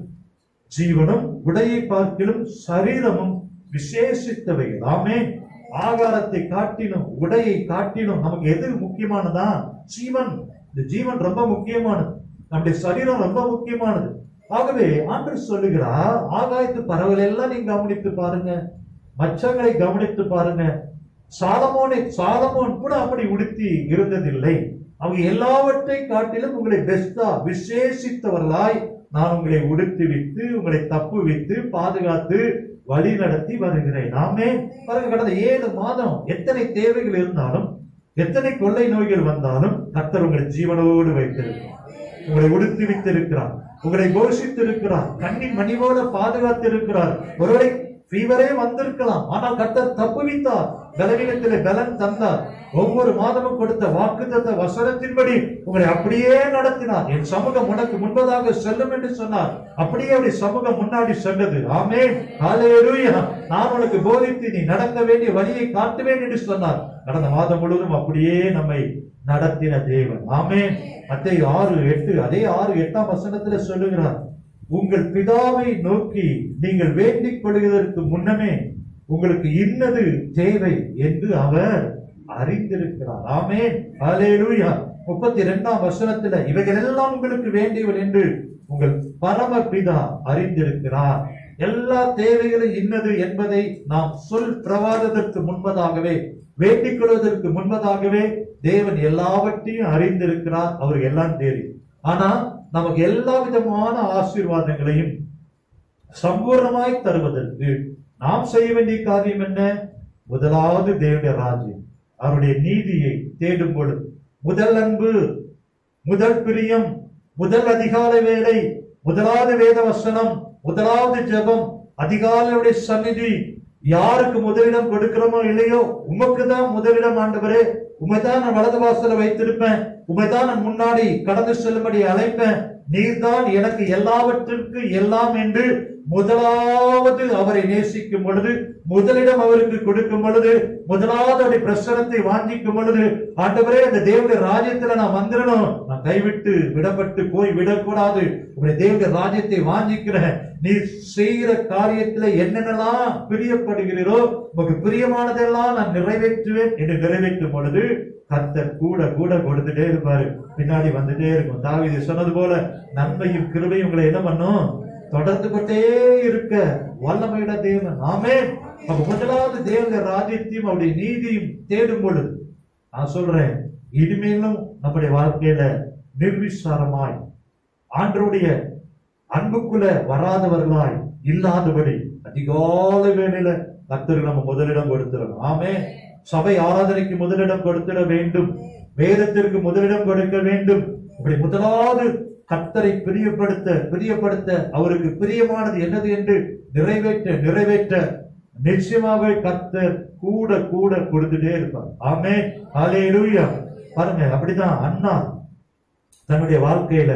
ஜீவனும், உடையை பார்க்கிலும் சரீரமும் விசேஷித்தவைகள். ஆமென். ஆகாரத்தை காட்டிலும் உடையை காட்டிலும் நமக்கு எது முக்கியமானதா? ஜீவன். இந்த ஜீவன் ரொம்ப முக்கியமானது, நம்முடைய சரீரம் ரொம்ப முக்கியமானது. ஆகவே ஆண்டவர் சொல்லுகிறார், ஆகாயத்து பறவைகள் எல்லாம் நீங்க கவனித்து பாருங்க, மச்சங்களை கவனித்து பாருங்க. சாலமோன் கூட அப்படி உடுத்தி இருந்ததில்லை. அவங்க எல்லாவற்றை காட்டிலும் உங்களை பெஸ்டா, விசேஷித்தவர்களாய் நான் உங்களை உடுத்துவித்து, உங்களை தப்புவித்து, பாதுகாத்து வழி நடத்தி வருகிறேன். நாமே பாருங்க, கடந்த 7 மாதம் எத்தனை தேவைகள் இருந்தாலும், எத்தனை கொள்ளை நோய்கள் வந்தாலும் கர்த்தர் உங்களை ஜீவனோடு வைத்திருக்கிறார், உங்களை உடுத்தி வைத்திருக்கிறார், உங்களை போஷித்திருக்கிறார், கண்ணின் மணி போல பாதுகாத்து இருக்கிறார். ஒருவரை ஃபீவரே வந்திருக்கலாம், ஆனால் கர்த்தர் தப்புவித்தார், பலவீனத்திலே பலன் தந்தார். ஒவ்வொரு மாதமும் கொடுத்த வாக்குத்தத்த வசனத்தின்படி உங்களை அப்படியே நடத்தினார். என் சமூகம் உனக்கு முன்பதாக செல்லும் என்று சொன்னார். அப்படியே அவருடைய சமூகம் முன்னாடி சென்றது. ஆமென். ஹல்லேலூயா. நான் உனக்கு போதித்து நீ நடக்க வேண்டிய வழியை காட்டுவேன் என்று சொன்னார். கடந்த மாதம் முழுவதும் அப்படியே நம்மை நடத்தின தேவன். ஆமென். மத்தேயு 6:8, அதே 6:8ஆம் வசனத்துல சொல்லுகிறார், உங்கள் பிதாவை நோக்கி நீங்கள் வேண்டிக் கொள்வதற்கு முன்னமே உங்களுக்கு இன்னது தேவை என்று அவர் அறிந்திருக்கிறார். ஆமென். ஹல்லேலூயா. 32ஆம் வசனத்துல இவைகள் எல்லாம் உங்களுக்கு வேண்டியவள் என்று உங்கள் பரம பிதா அறிந்திருக்கிறார். எல்லா தேவைகளும் இன்னது என்பதை நாம் சொல் பிரவாதத்திற்கு முன்பதாகவே, வேண்டிக் கொள்வதற்கு முன்பதாகவே தேவன் எல்லாவற்றையும் அறிந்திருக்கிறார். அவருக்கு எல்லாம் தெரியும். ஆனா நமக்கு எல்லா விதமான ஆசீர்வாதங்களையும் சம்பூர்ணமாய் தருவதற்கு நாம் செய்ய வேண்டிய காரியம் என்ன? முதலாவது தேவனுடைய ராஜ்யம், அவருடைய நீதியை தேடும் பொழுது, முதல் அன்பு, முதல் பிரியம், முதல் அதிகாலை வேலை, முதலாவது வேத வசனம், முதலாவது ஜெபம், அதிகாலையுடைய சந்நிதி. யாருக்கு முதலிடம் கொடுக்கிறோமோ இல்லையோ, உமக்கு தான் முதலிடம் ஆண்டவரே, உமைதான் நான் வலது வாசல வைத்திருப்பேன், உமைதான் நான் முன்னாடி கடந்து செல்லும்படி அழைப்பேன், நீர்தான் எனக்கு எல்லாவற்றிற்கு எல்லாம் என்று முதலாவது அவரை நேசிக்கும் பொழுது, முதலிடம் அவருக்கு கொடுக்கும் பொழுது, முதலாவது அவருடைய பிரசனத்தை வாஞ்சிக்கும் பொழுது, ஆண்டவரே அந்த தேவனுடைய ராஜ்யத்துல நான் வந்துடணும், நான் கைவிட்டு விடப்பட்டு போய் விடக்கூடாது, உங்களுடைய தேவனுடைய ராஜ்யத்தை வாஞ்சிக்கிறேன், நீ செய்கிற காரியத்துல என்னென்னலாம் பிரியப்படுகிறீரோ உங்களுக்கு பிரியமானதெல்லாம் நான் நிறைவேற்றுவேன் என்று நிறைவேற்றும் பொழுது கர்த்தர் கூட கூட கொடுத்துட்டே இருப்பாரு, பின்னாடி வந்துட்டே இருக்கும். தாவீது சொன்னது போல நன்மையும் கிருபையும் உங்களை என்ன பண்ணும்? தொடர்ந்து கொண்டே இருக்க வல்லமையுள்ள தேவன். ஆமென். அப்ப முதலாவது தேவனுடைய ராஜ்யத்தையும் அவருடைய நீதியும் தேடும் பொழுது நான் சொல்றேன், இனிமேலும் நம்முடைய வாழ்க்கையில நிர்விசாரமாய் ஆண்டவருடைய அன்புக்குள்ள வராதவர்களாய் இல்லாதபடி அதிகாலை வேளையில கர்த்தருக்கு நம்ம முதலிடம் கொடுத்துடணும். ஆமென். சபை ஆராதனைக்கு முதலிடம் கொடுத்திட வேண்டும், வேதத்திற்கு முதலிடம் கொடுக்க வேண்டும். அப்படி முதலாவது கர்த்தரை பிரியப்படுத்த அவருக்கு பிரியமானது என்னது என்று நிறைவேற்ற நிச்சயமாக கர்த்தர் கூட கூட கொடுத்துட்டே இருப்பார். ஆமென். ஹல்லேலூயா. பாருங்க, அப்படிதான் அண்ணா தன்னுடைய வாழ்க்கையில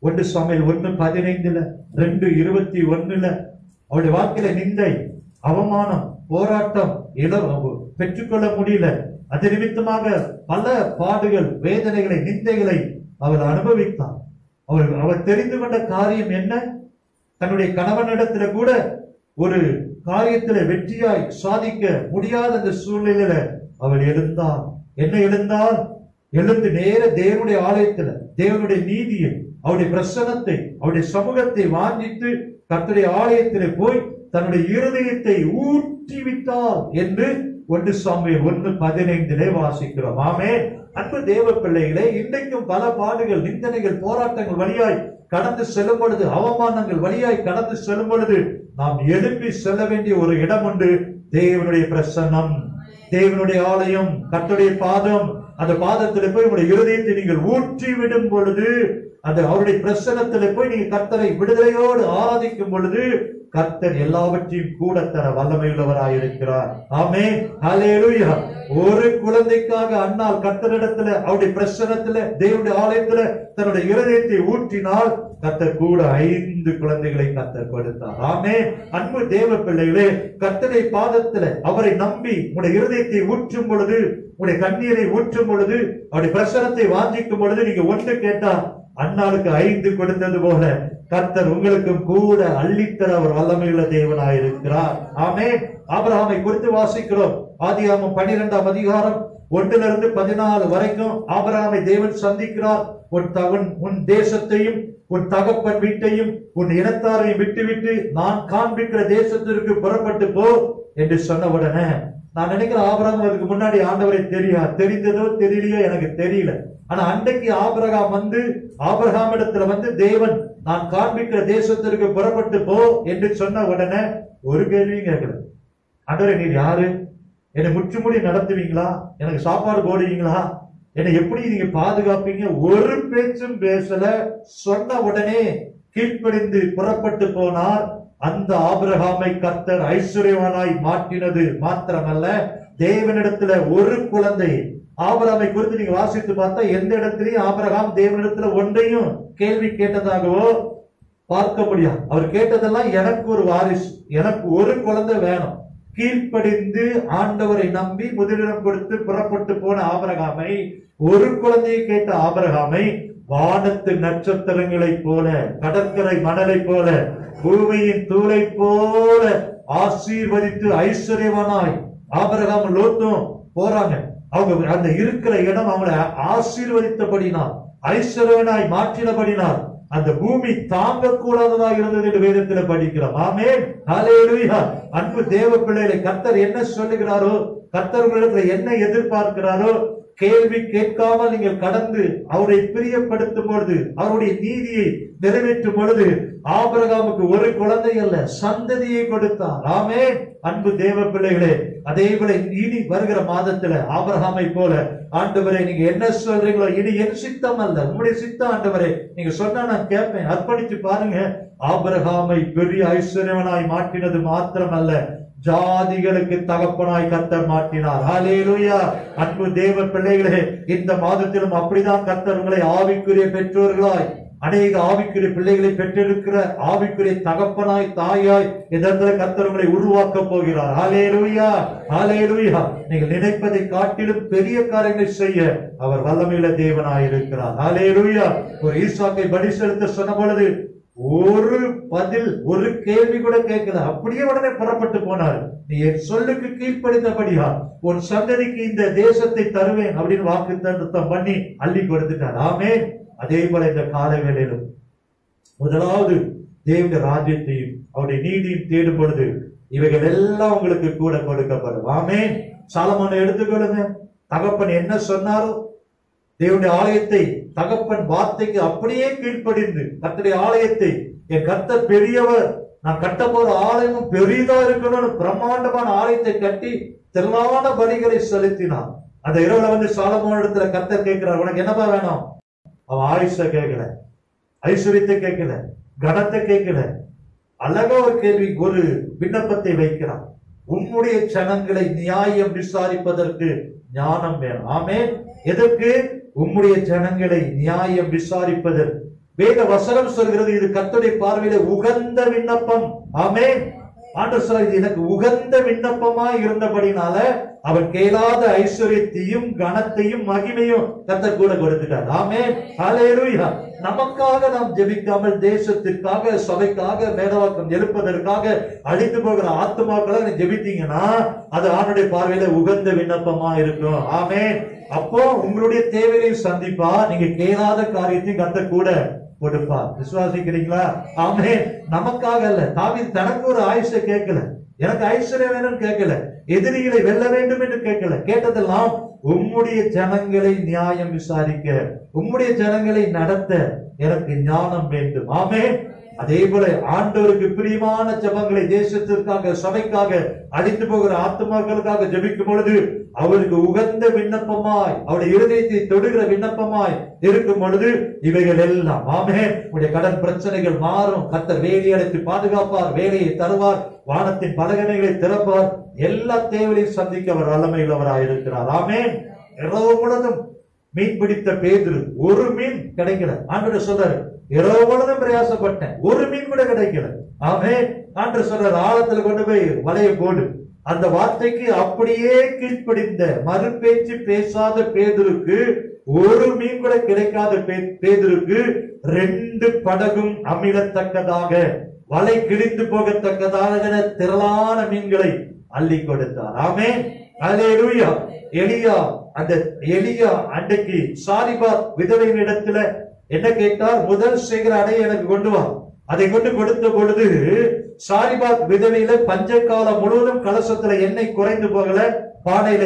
1 சாமுவேல் 1:15, 2:21 அவருடைய வாழ்க்கையில நிந்தை, அவமானம், போராட்டம் பெற்றுக்கொள்ள முடியல, அது நிமித்தமாக பல பாடுகள், வேதனைகளை, நிந்தைகளை அவர் அனுபவித்தார். அவர் தெரிந்து கொண்ட காரியம் என்ன? தன்னுடைய கணவனிடத்துல கூட ஒரு காரியத்துல வெற்றியாய் சாதிக்க முடியாத அந்த சூழ்நிலையில அவள் எழுந்தார். என்ன எழுந்தால் எழுந்து நேர தேவனுடைய ஆலயத்துல தேவனுடைய நீதியை, அவருடைய பிரசனத்தை, அவருடைய சமூகத்தை வாஞ்சித்து கர்த்தருடைய ஆலயத்திலே போய் தன்னுடைய இருதயத்தை ஊற்றி விட்டார் என்று 1 சாமுவேல் 1:15 வாசிக்கிறோம். ஆமென். அன்பு தேவ பிள்ளைகளே, இன்றைக்கும் பல பாடுகள், நிந்தனைகள், போராட்டங்கள் வழியாய் கடந்து செல்லும் பொழுது, அவமானங்கள் வழியாய் கடந்து செல்லும் பொழுது நாம் எழுப்பி செல்ல வேண்டிய ஒரு இடம் உண்டு. தேவனுடைய பிரசன்னம், தேவனுடைய ஆலயம், கர்த்தருடைய பாதம். அந்த பாதத்தில் போய் உங்களுடைய இருதயத்தை நீங்கள் ஊற்றி விடும் பொழுது, அந்த அவருடைய பிரசன்னத்தில் போய் நீங்க கர்த்தரை விடுதலையோடு ஆராதிக்கும் பொழுது கர்த்தர் எல்லாவற்றையும் கூட தர வல்லமையுள்ளவராயிருக்கிறார். ஆமென். ஹல்லேலூயா. ஒரு குழந்தைக்காக அன்னாள் கர்த்தரிடத்துல, அவருடைய பிரசன்னத்துல, தேவனுடைய ஆலயத்துல தன்னுடைய இருதயத்தை ஊற்றினால் கர்த்தர் கூட 5 குழந்தைகளை கர்த்தர் கொடுத்தார். ஆமென். அன்பு தேவ பிள்ளைகளே, கர்த்தருடைய பாதத்துல அவரை நம்பி உங்களுடைய இருதயத்தை ஊற்றும் பொழுது, உங்களுடைய கண்ணீரை ஊற்றும் பொழுது, அவருடைய பிரசன்னத்தை வாஞ்சிக்கும் பொழுது நீங்க ஒன்று கேட்டா அன்னாளுக்கு 5 கொடுத்தது போல கர்த்தர் உங்களுக்கும் கூட அள்ளித்தர அவர் வல்லமையுள்ள தேவனாயிருக்கிறார். ஆமென். ஆபிரகாமை குறித்து வாசிக்கிறோம். ஆதியாகமம் 12ஆம் அதிகாரம் 1-14 வரைக்கும் ஆபிரகாமை தேவன் சந்திக்கிறார். உன் தேசத்தையும் உன் தகப்பன் வீட்டையும் உன் இனத்தாரையும் விட்டுவிட்டு நான் காண்பிக்கிற தேசத்திற்கு புறப்பட்டு போ என்று சொன்ன உடனே நான் நினைக்கிறேன் ஆபிரகாம் அதுக்கு முன்னாடி ஆண்டவரை தெரிந்ததோ தெரியலையோ எனக்கு தெரியல. ஆனா அன்றைக்கு ஆபிரகாம் ஆபிரகாமிடத்துல தேவன் நான் காண்பிக்கிற தேசத்திற்கு புறப்பட்டு போ என்று சொன்ன உடனே ஒரு கேள்வியும் கேட்கல. ஆண்டவரே நீர் யாரு? என்னை முற்றுமுடி நடத்துவீங்களா? எனக்கு சாப்பாடு போடுவீங்களா? என்னை எப்படி நீங்க பாதுகாப்பீங்க? ஒரு பேச்சும் பேசல. சொன்ன உடனே கீழ்ப்படிந்து புறப்பட்டு போனார். அந்த ஆபிரகாமை கர்த்தர் ஐஸ்வர்யவானாய் மாற்றினது மாத்திரமல்ல, தேவனிடத்துல ஒரு குழந்தை. ஆபிரகாமை குறித்து நீங்க வாசித்து பார்த்தா எந்த இடத்திலையும் ஆபிரகாம் தேவனிடத்துல ஒன்றையும் கேள்வி கேட்டதாகவோ பார்க்க முடியாது. அவர் கேட்டதெல்லாம் எனக்கு ஒரு வாரிசு, எனக்கு ஒரு குழந்தை வேணும். கீழ்ப்படிந்து ஆண்டவரை நம்பி முதலிடம் கொடுத்து புறப்பட்டு போன ஆபிரகாமை, ஒரு குழந்தையை கேட்ட ஆபிரகாமை வானத்து நட்சத்திரங்களை போல, கடற்கரை மணலை போல, பூமியின் தூளை போல ஆசீர்வதித்து ஐஸ்வர்யவானாய் ஆபிரகாம் லோத்தும் போறாங்க. அவங்க அந்த இருக்கிற இடம் அவங்களை ஆசீர்வதித்தபடினால், ஐஸ்வர்யவனாய் மாற்றினபடினால் அந்த பூமி தாங்க கூடாததாக இருந்தது என்று வேதத்தில் படிக்கிறோம். ஆமென். ஹல்லேலூயா. அன்பு தேவ பிள்ளைகளை, கர்த்தர் என்ன சொல்லுகிறாரோ, கர்த்தர் உங்களிடத்தில் என்ன எதிர்பார்க்கிறாரோ, கேள்வி கேட்காமல் நீங்கள் கடந்து அவரை பிரியப்படுத்தும் பொழுது, அவருடைய நீதியை நிறைவேற்றும் பொழுது ஆபிரகாமுக்கு ஒரு குழந்தை அல்ல, சந்ததியை கொடுத்தார். ஆமென். அன்பு தேவ பிள்ளைகளே, அதே போல இனி வருகிற மாதத்துல ஆபிரகாமை போல ஆண்டவரே நீங்க என்ன சொல்றீங்களோ, இனி என் சித்தம் அல்ல உங்களுடைய சித்தம் ஆண்டவரே, நீங்க சொன்னா நான் கேட்பேன். அர்ப்பணிச்சு பாருங்க. ஆபிரகாமை பெரிய ஐஸ்வர்யவனாய் மாற்றினது மாத்திரம் அல்ல, ஜாதிகளுக்கு தகப்பனாய் கர்த்தர் மாற்றினார். ஹல்லேலூயா. அன்பு தேவ பிள்ளைகளே, இந்த மாதத்திலும் அப்படிதான் கர்த்தர் உங்களை ஆவிக்குரிய பெற்றோர்களாய், அநேக ஆவிக்குரிய பிள்ளைகளை பெற்றிருக்கிற ஆவிக்குரிய தகப்பனாய், தாயாய் இதற்கு கர்த்தர் உங்களை உருவாக்க போகிறார். ஹல்லேலூயா. ஹல்லேலூயா. நீங்கள் நினைப்பதை காட்டிலும் பெரிய காரியங்களை செய்ய அவர் வல்லமையுள்ள தேவனாய் இருக்கிறார். ஹல்லேலூயா. ஒரு ஈசாக்கை பலி செலுத்த சொன்ன பொழுது ஒரு பதில், ஒரு கேள்வி கூட கேட்கல, அப்படியே உடனே புறப்பட்டு போனார். நீ என் சொல்லுக்கு கீழ்ப்படிந்தபடியா உன் சந்ததிக்கு இந்த தேசத்தை தருவேன் அப்படின்னு வாக்குத்தத்தம் பண்ணி அள்ளி கொடுத்துட்டார். ஆமென். அதே போல இந்த கால வேளையிலும் முதலாவது தேவனுடைய ராஜ்யத்தையும் அவருடைய நீதியும் தேடும் பொழுது இவைகள் எல்லாம் உங்களுக்கு கூட கொடுக்கப்படும். ஆமென். சாலமோனை எடுத்துக்கொள்ளுங்க. தகப்பன் என்ன சொன்னாரோ, தேவனுடைய ஆலயத்தை தகப்பன் வார்த்தைக்கு அப்படியே கீழ்ப்படிந்து, கர்த்தருடைய ஆலயத்தை, என் கர்த்தர் பெரியவர், நான் கட்ட போற ஆலயமும் பெரிதா இருக்கணும்னு பிரம்மாண்டமான ஆலயத்தை கட்டி திரளான பலிகளை செலுத்தினார். அந்த இரவுல சாலமோன் இடத்துல கர்த்தர் கேட்கிறார், உனக்கு என்னப்பா வேணும்? அவன் ஆயுஷ கேட்கல, ஐஸ்வர்யத்தை கேட்கல, கனத்தை கேட்கல. அழகா ஒரு கேள்வி, ஒரு விண்ணப்பத்தை வைக்கிறான். உம்முடைய ஜனங்களை நியாயம் விசாரிப்பதற்கு ஞானம் வேணும். ஆமென். எதற்கு? உம்முடைய ஜனங்களை நியாயம் விசாரிப்பதற்கு. வேத வசனம் சொல்கிறது, இது கர்த்தருடைய பார்வையில உகந்த விண்ணப்பம். ஆமென். ஆண்டவர் சொல்றார், இது எனக்கு உகந்த விண்ணப்பமா இருந்தபடினால அவன் கேளாத ஐஸ்வர்யத்தையும் கனத்தையும் மகிமையும் கர்த்தர் கூட கொடுத்துட்டார். ஆமென், ஹல்லேலூயா. நமக்காக நாம் ஜெபிக்காமல் தேசத்திற்காக, சபைக்காக, வேதவாக்கம் எழுப்பதற்காக, அழிந்து போகிற ஆத்துமாக்களாக ஜெபித்தீங்கன்னா அது ஆண்டவருடைய பார்வையில உகந்த விண்ணப்பமா இருக்கும். ஆமென். அப்போ உங்களுடைய தேவையையும் சந்திப்பா, நீங்க கேளாத காரியத்தையும் கர்த்தர் கூட கொடுப்பார். விசுவாசிக்கிறீங்களா? ஆமென். நமக்காக அல்ல. தாவீது தனக்கு ஒரு ஆயுஷை கேட்கல, எனக்கு ஐஸ்வர்யம் வேணும்னு கேட்கல, எதிரிகளை வெல்ல வேண்டும் என்று கேட்கல. கேட்டதெல்லாம் உம்முடைய ஜனங்களை நியாயம் விசாரிக்க, உம்முடைய ஜனங்களை நடத்த எனக்கு ஞானம் வேண்டும். ஆமென். அதே போல ஆண்டவருக்கு பிரியமான ஜெபங்களை தேசத்திற்காக, சபைக்காக, அழிந்து போகிற ஆத்துமாக்களுக்காக ஜெபிக்கும் பொழுது அவருக்கு உகந்த விண்ணப்பமாய், அவருடைய இருதயத்தை தொடுகிற விண்ணப்பமாய் இருக்கும் பொழுது இவைகள் எல்லாம், ஆமென், உடைய கடன் பிரச்சனைகள் மாறும். கர்த்தர் வேலையை அடைத்து பாதுகாப்பார், வேலையை தருவார், வானத்தின் பலகனைகளை திறப்பார், எல்லா தேவையையும் சந்திக்க அவர் வல்லமையுள்ளவராயிருக்கிறார். ஆமென். இரவு முழுதும் மீன் பிடித்த பேதுரு ஒரு மீன் கிடைக்கல. ஆண்டவர் சொல்றாரு, இரவு முழுதும் பிரயாசப்பட்டேன், ஒரு மீன் கூட கிடைக்கல. ஆமென். ஆண்டவர் சொல்றாரு, ஆழத்துல கொண்டு போய் வலையை போடு. அந்த வார்த்தைக்கு அப்படியே கீழ்ப்படிந்த, மறுபேச்சு பேசாத பேதுருக்கு, ஒரு மீன் கூட கிடைக்காத பேதுருக்கு 2 படகும் அமிழத்தக்கதாக, வலை கிழிந்து போகத்தக்கதாக திரளான மீன்களை அள்ளி கொடுத்தார். ஆமென், ஹல்லேலூயா. எலியா அன்றைக்கு சாரிபாத் விதவையின் இடத்துல என்ன கேட்டார்? முதல் சேகர அடை எனக்கு கொண்டு வா. அதை கொண்டு கொடுத்த பொழுது சாரிபாத் விதவையில பஞ்சகாலம் முழுவதும் கலசத்துல எண்ணெய் குறைந்து போகல, பானையில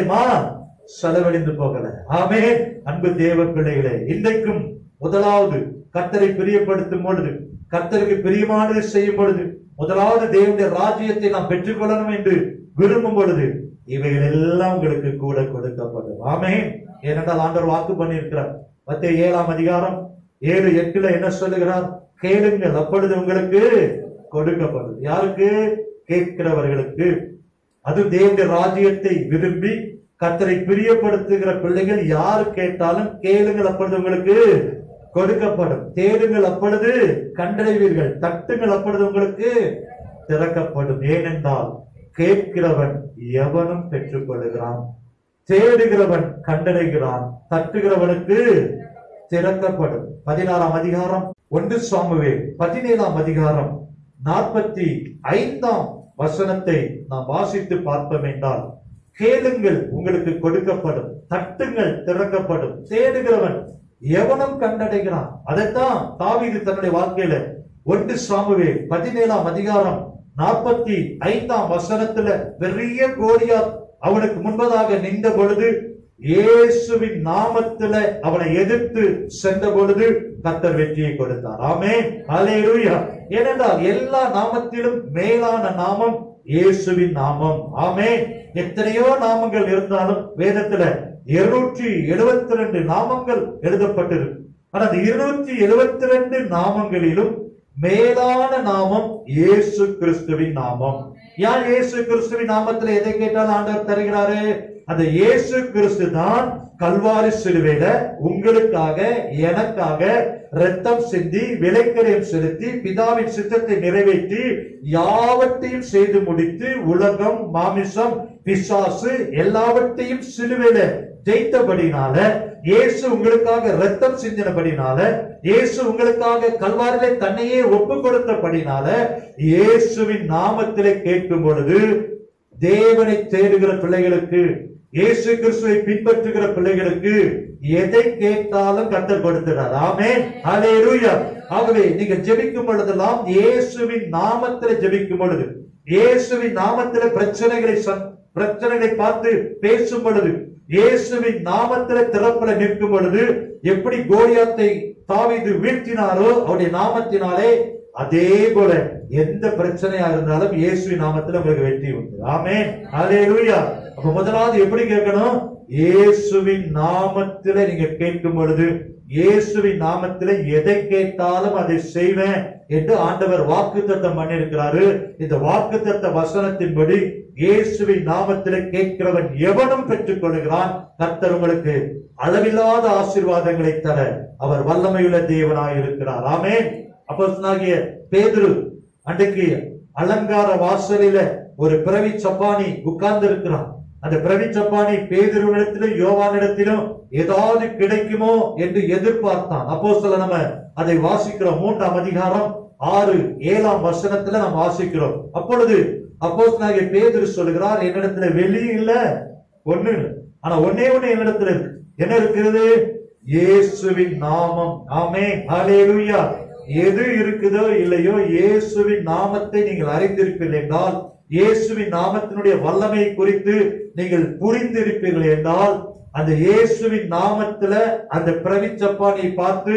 செலவழிந்து போகல. ஆமென். அன்பு தேவ பிள்ளைகளே, இன்றைக்கும் முதலாவது கர்த்தரை பிரியப்படுத்தும் பொழுது, கர்த்தருக்கு பிரியமானது செய்யும் பொழுது, முதலாவது தேவனுடைய ராஜ்யத்தை நாம் பெற்றுக்கொள்ளணும் என்று விரும்பும் பொழுது இவைகள் எல்லாம் உங்களுக்கு கூட கொடுக்கப்படும். ஆமென். ஏனென்றால் ஆண்டவர் வாக்கு பண்ணியிருக்கிறார். மத்தேயு 7ஆம் அதிகாரம் 7:8 என்ன சொல்லுகிறார்? கேளுங்கள், அப்பொழுது உங்களுக்கு கொடுக்கப்படும். யாருக்கு? கேட்கிறவர்களுக்கு. அது தேவனுடைய ராஜ்யத்தை விரும்பி கர்த்தரை பிரியப்படுத்துகிற பிள்ளைகள் யாரு கேட்டாலும் கேளுங்கள், அப்பொழுது உங்களுக்கு கொடுக்கப்படும். தேடுங்கள், அப்பொழுது கண்டடைவீர்கள். தட்டுங்கள், அப்பொழுது உங்களுக்கு திறக்கப்படும். ஏனென்றால் கேட்கிறவன் எவனும் பெற்றுக் கொள்ளுகிறான், தேடுகிறவன் கண்டடைகிறான், தட்டுகிறவனுக்கு திறக்கப்படும். 16ஆம் அதிகாரம் 1 சாமுவேல் 17ஆம் அதிகாரம் 45ஆம் வசனத்தை நாம் வாசித்து பார்ப்போம் என்றால், கேளுங்கள் உங்களுக்கு கொடுக்கப்படும், தட்டுங்கள் திறக்கப்படும், தேடுகிறவன் எவனும் கண்டடைகிறான். அதைத்தான் தாவீது தன்னுடைய வாழ்க்கையில 1 சாமுவேல் 17ஆம் அதிகாரம் 45ஆம் வசனத்துல பெரிய கோலியாத் அவனுக்கு முன்பதாக நின்ற பொழுது, இயேசுவின் நாமத்துல அவனை எதிர்த்து சென்ற பொழுது கர்த்தர் வெற்றியை கொடுத்தார். ஆமென், ஹல்லேலூயா. ஏனென்றால் எல்லா நாமத்திலும் மேலான நாமம் இயேசுவின் நாமம். ஆமென். எத்தனையோ நாமங்கள் இருந்தாலும் வேதத்துல 272 நாமங்கள் எழுதப்பட்டிருக்கு. ஆனால் 272 நாமங்களிலும் மேலான நாமம் இயேசு கிறிஸ்துவின் நாமம். யார் இயேசு கிறிஸ்துவின் நாமத்துல எதை கேட்டாலும் ஆண்டவர் தருகிறாரு? அந்த இயேசு கிறிஸ்து தான் கல்வாரி சிலுவையில உங்களுக்காக எனக்காக இரத்தம் சிந்தி விலைக்கரியம் செலுத்தி பிதாவின் சித்தத்தை நிறைவேற்றி யாவற்றையும் செய்து முடித்து உலகம், மாமிசம், பிசாசு எல்லாவற்றையும் சிலுவையில ஜெயித்தபடினால, இயேசு உங்களுக்காக இரத்தம் சிந்தினபடினால, இயேசு உங்களுக்காக கல்வாரிலே தன்னையே ஒப்பு கொடுத்தபடினால, இயேசுவின் நாமத்திலே கேட்கும் பொழுது தேவனை தேடுகிற பிள்ளைகளுக்கு, இயேசு கிறிஸ்துவை பின்பற்றுகிற பிள்ளைகளுக்கு எதை கேட்டாலும் கர்த்தர் கொடுக்கிறார். ஆமென், ஹல்லேலூயா. ஆகவே நீங்க ஜெபிக்கும் பொழுதெல்லாம் இயேசுவின் நாமத்திலே ஜெபிக்கும் பொழுது, இயேசுவின் நாமத்திலே பிரச்சனைகளை பார்த்து பேசும் பொழுது, இயேசுவின் நாமத்திலே திறப்புல நிற்கும் பொழுது, எப்படி கோலியாத்தை தாவீது வீழ்த்தினாரோ அவருடைய நாமத்தினாலே, அதே போல எந்த பிரச்சனையா இருந்தாலும் இயேசுவின் நாமத்தில் உங்களுக்கு வெற்றி உண்டு. ஆமென், ஹல்லேலூயா. அப்ப முதலாவது எப்படி கேட்கணும்? இயேசுவின் நாமத்திலே நீங்க கேட்கும் பொழுது, இயேசுவின் நாமத்திலே எதை கேட்டாலும் அதை செய்வேன் என்று ஆண்டவர் வாக்குத்தத்தம் பண்ணியிருக்கிறாரு. இந்த வாக்குத்தத்த வசனத்தின்படி இயேசுவின் நாமத்திலே கேட்கிறவன் எவனும் பெற்றுக் கொள்கிறான். கர்த்தர் உங்களுக்கு அளவில்லாத ஆசீர்வாதங்களை தர அவர் வல்லமையுள்ள தேவனாய் இருக்கிறார். ஆமென். அப்போஸ்தலனாகிய பேதுரு அன்றைக்கு அலங்கார வாசலில ஒரு பிறவி சப்பானி உட்கார்ந்து இருக்கிறான். அந்த பிறவி சப்பானி பேதுருவிடத்திலும் யோவானிடத்திலும் ஏதாவது கிடைக்குமோ என்று எதிர்பார்த்தான். அப்போஸ்தலர் நம்ம அதை வாசிக்கிறோம். 3ஆம் அதிகாரம் 6-7 வசனத்துல நாம் வாசிக்கிறோம். அப்பொழுது அப்போஸ்தலனாகிய பேதுரு சொல்கிறார், என்னிடத்துல வெளியே இல்ல, ஒண்ணு இல்லை, ஆனா ஒன்னே ஒண்ணு என்னிடத்துல இருக்கு. என்ன இருக்கிறது? இயேசுவின் நாமம். ஆமென், ஹல்லேலூயா. எது இருக்குதோ இல்லையோ, இயேசுவின் நாமத்தை நீங்கள் அறிந்திருப்பீர்கள் என்றால், இயேசுவின் நாமத்தினுடைய வல்லமை குறித்து நீங்கள் புரிந்திருப்பீர்கள் என்றால், அந்த இயேசுவின் நாமத்துல அந்த பிரவிச்சப்பானியை பார்த்து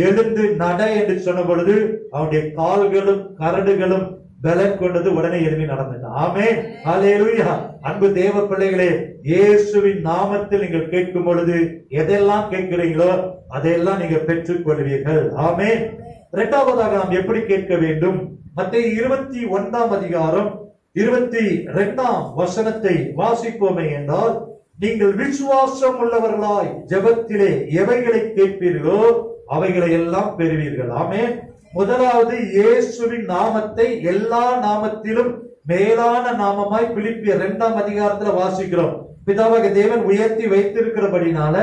எழுந்து நட என்று சொன்ன பொழுது அவனுடைய கால்களும் கரடுகளும் பலன் கொண்டது. உடனே எழுதி நடந்தது. ஆமென், ஹல்லேலூயா. அன்பு தேவ பிள்ளைகளே, இயேசுவின் நாமத்தில் நீங்கள் கேட்கும் பொழுது எதெல்லாம் கேட்கிறீங்களோ அதையெல்லாம் நீங்க பெற்றுக் கொள்வீர்கள். ஆமென். இரண்டாவதாக நாம் எப்படி கேட்க வேண்டும்? மத்தேயு 21ஆம் அதிகாரம் 22ஆம் வசனத்தை வாசிப்போமே என்றால், நீங்கள் விசுவாசம் உள்ளவர்களாய் ஜெபத்திலே எவைகளை கேட்பீர்களோ அவைகளை எல்லாம் பெறுவீர்கள். ஆமென். முதலாவது, இயேசுவின் நாமத்தை எல்லா நாமத்திலும் மேலான நாமமாய் பிலிப்பியர் 2ஆம் அதிகாரத்துல வாசிக்கிறோம். பிதாவாகிய தேவன் உயர்த்தி வைத்திருக்கிறபடினால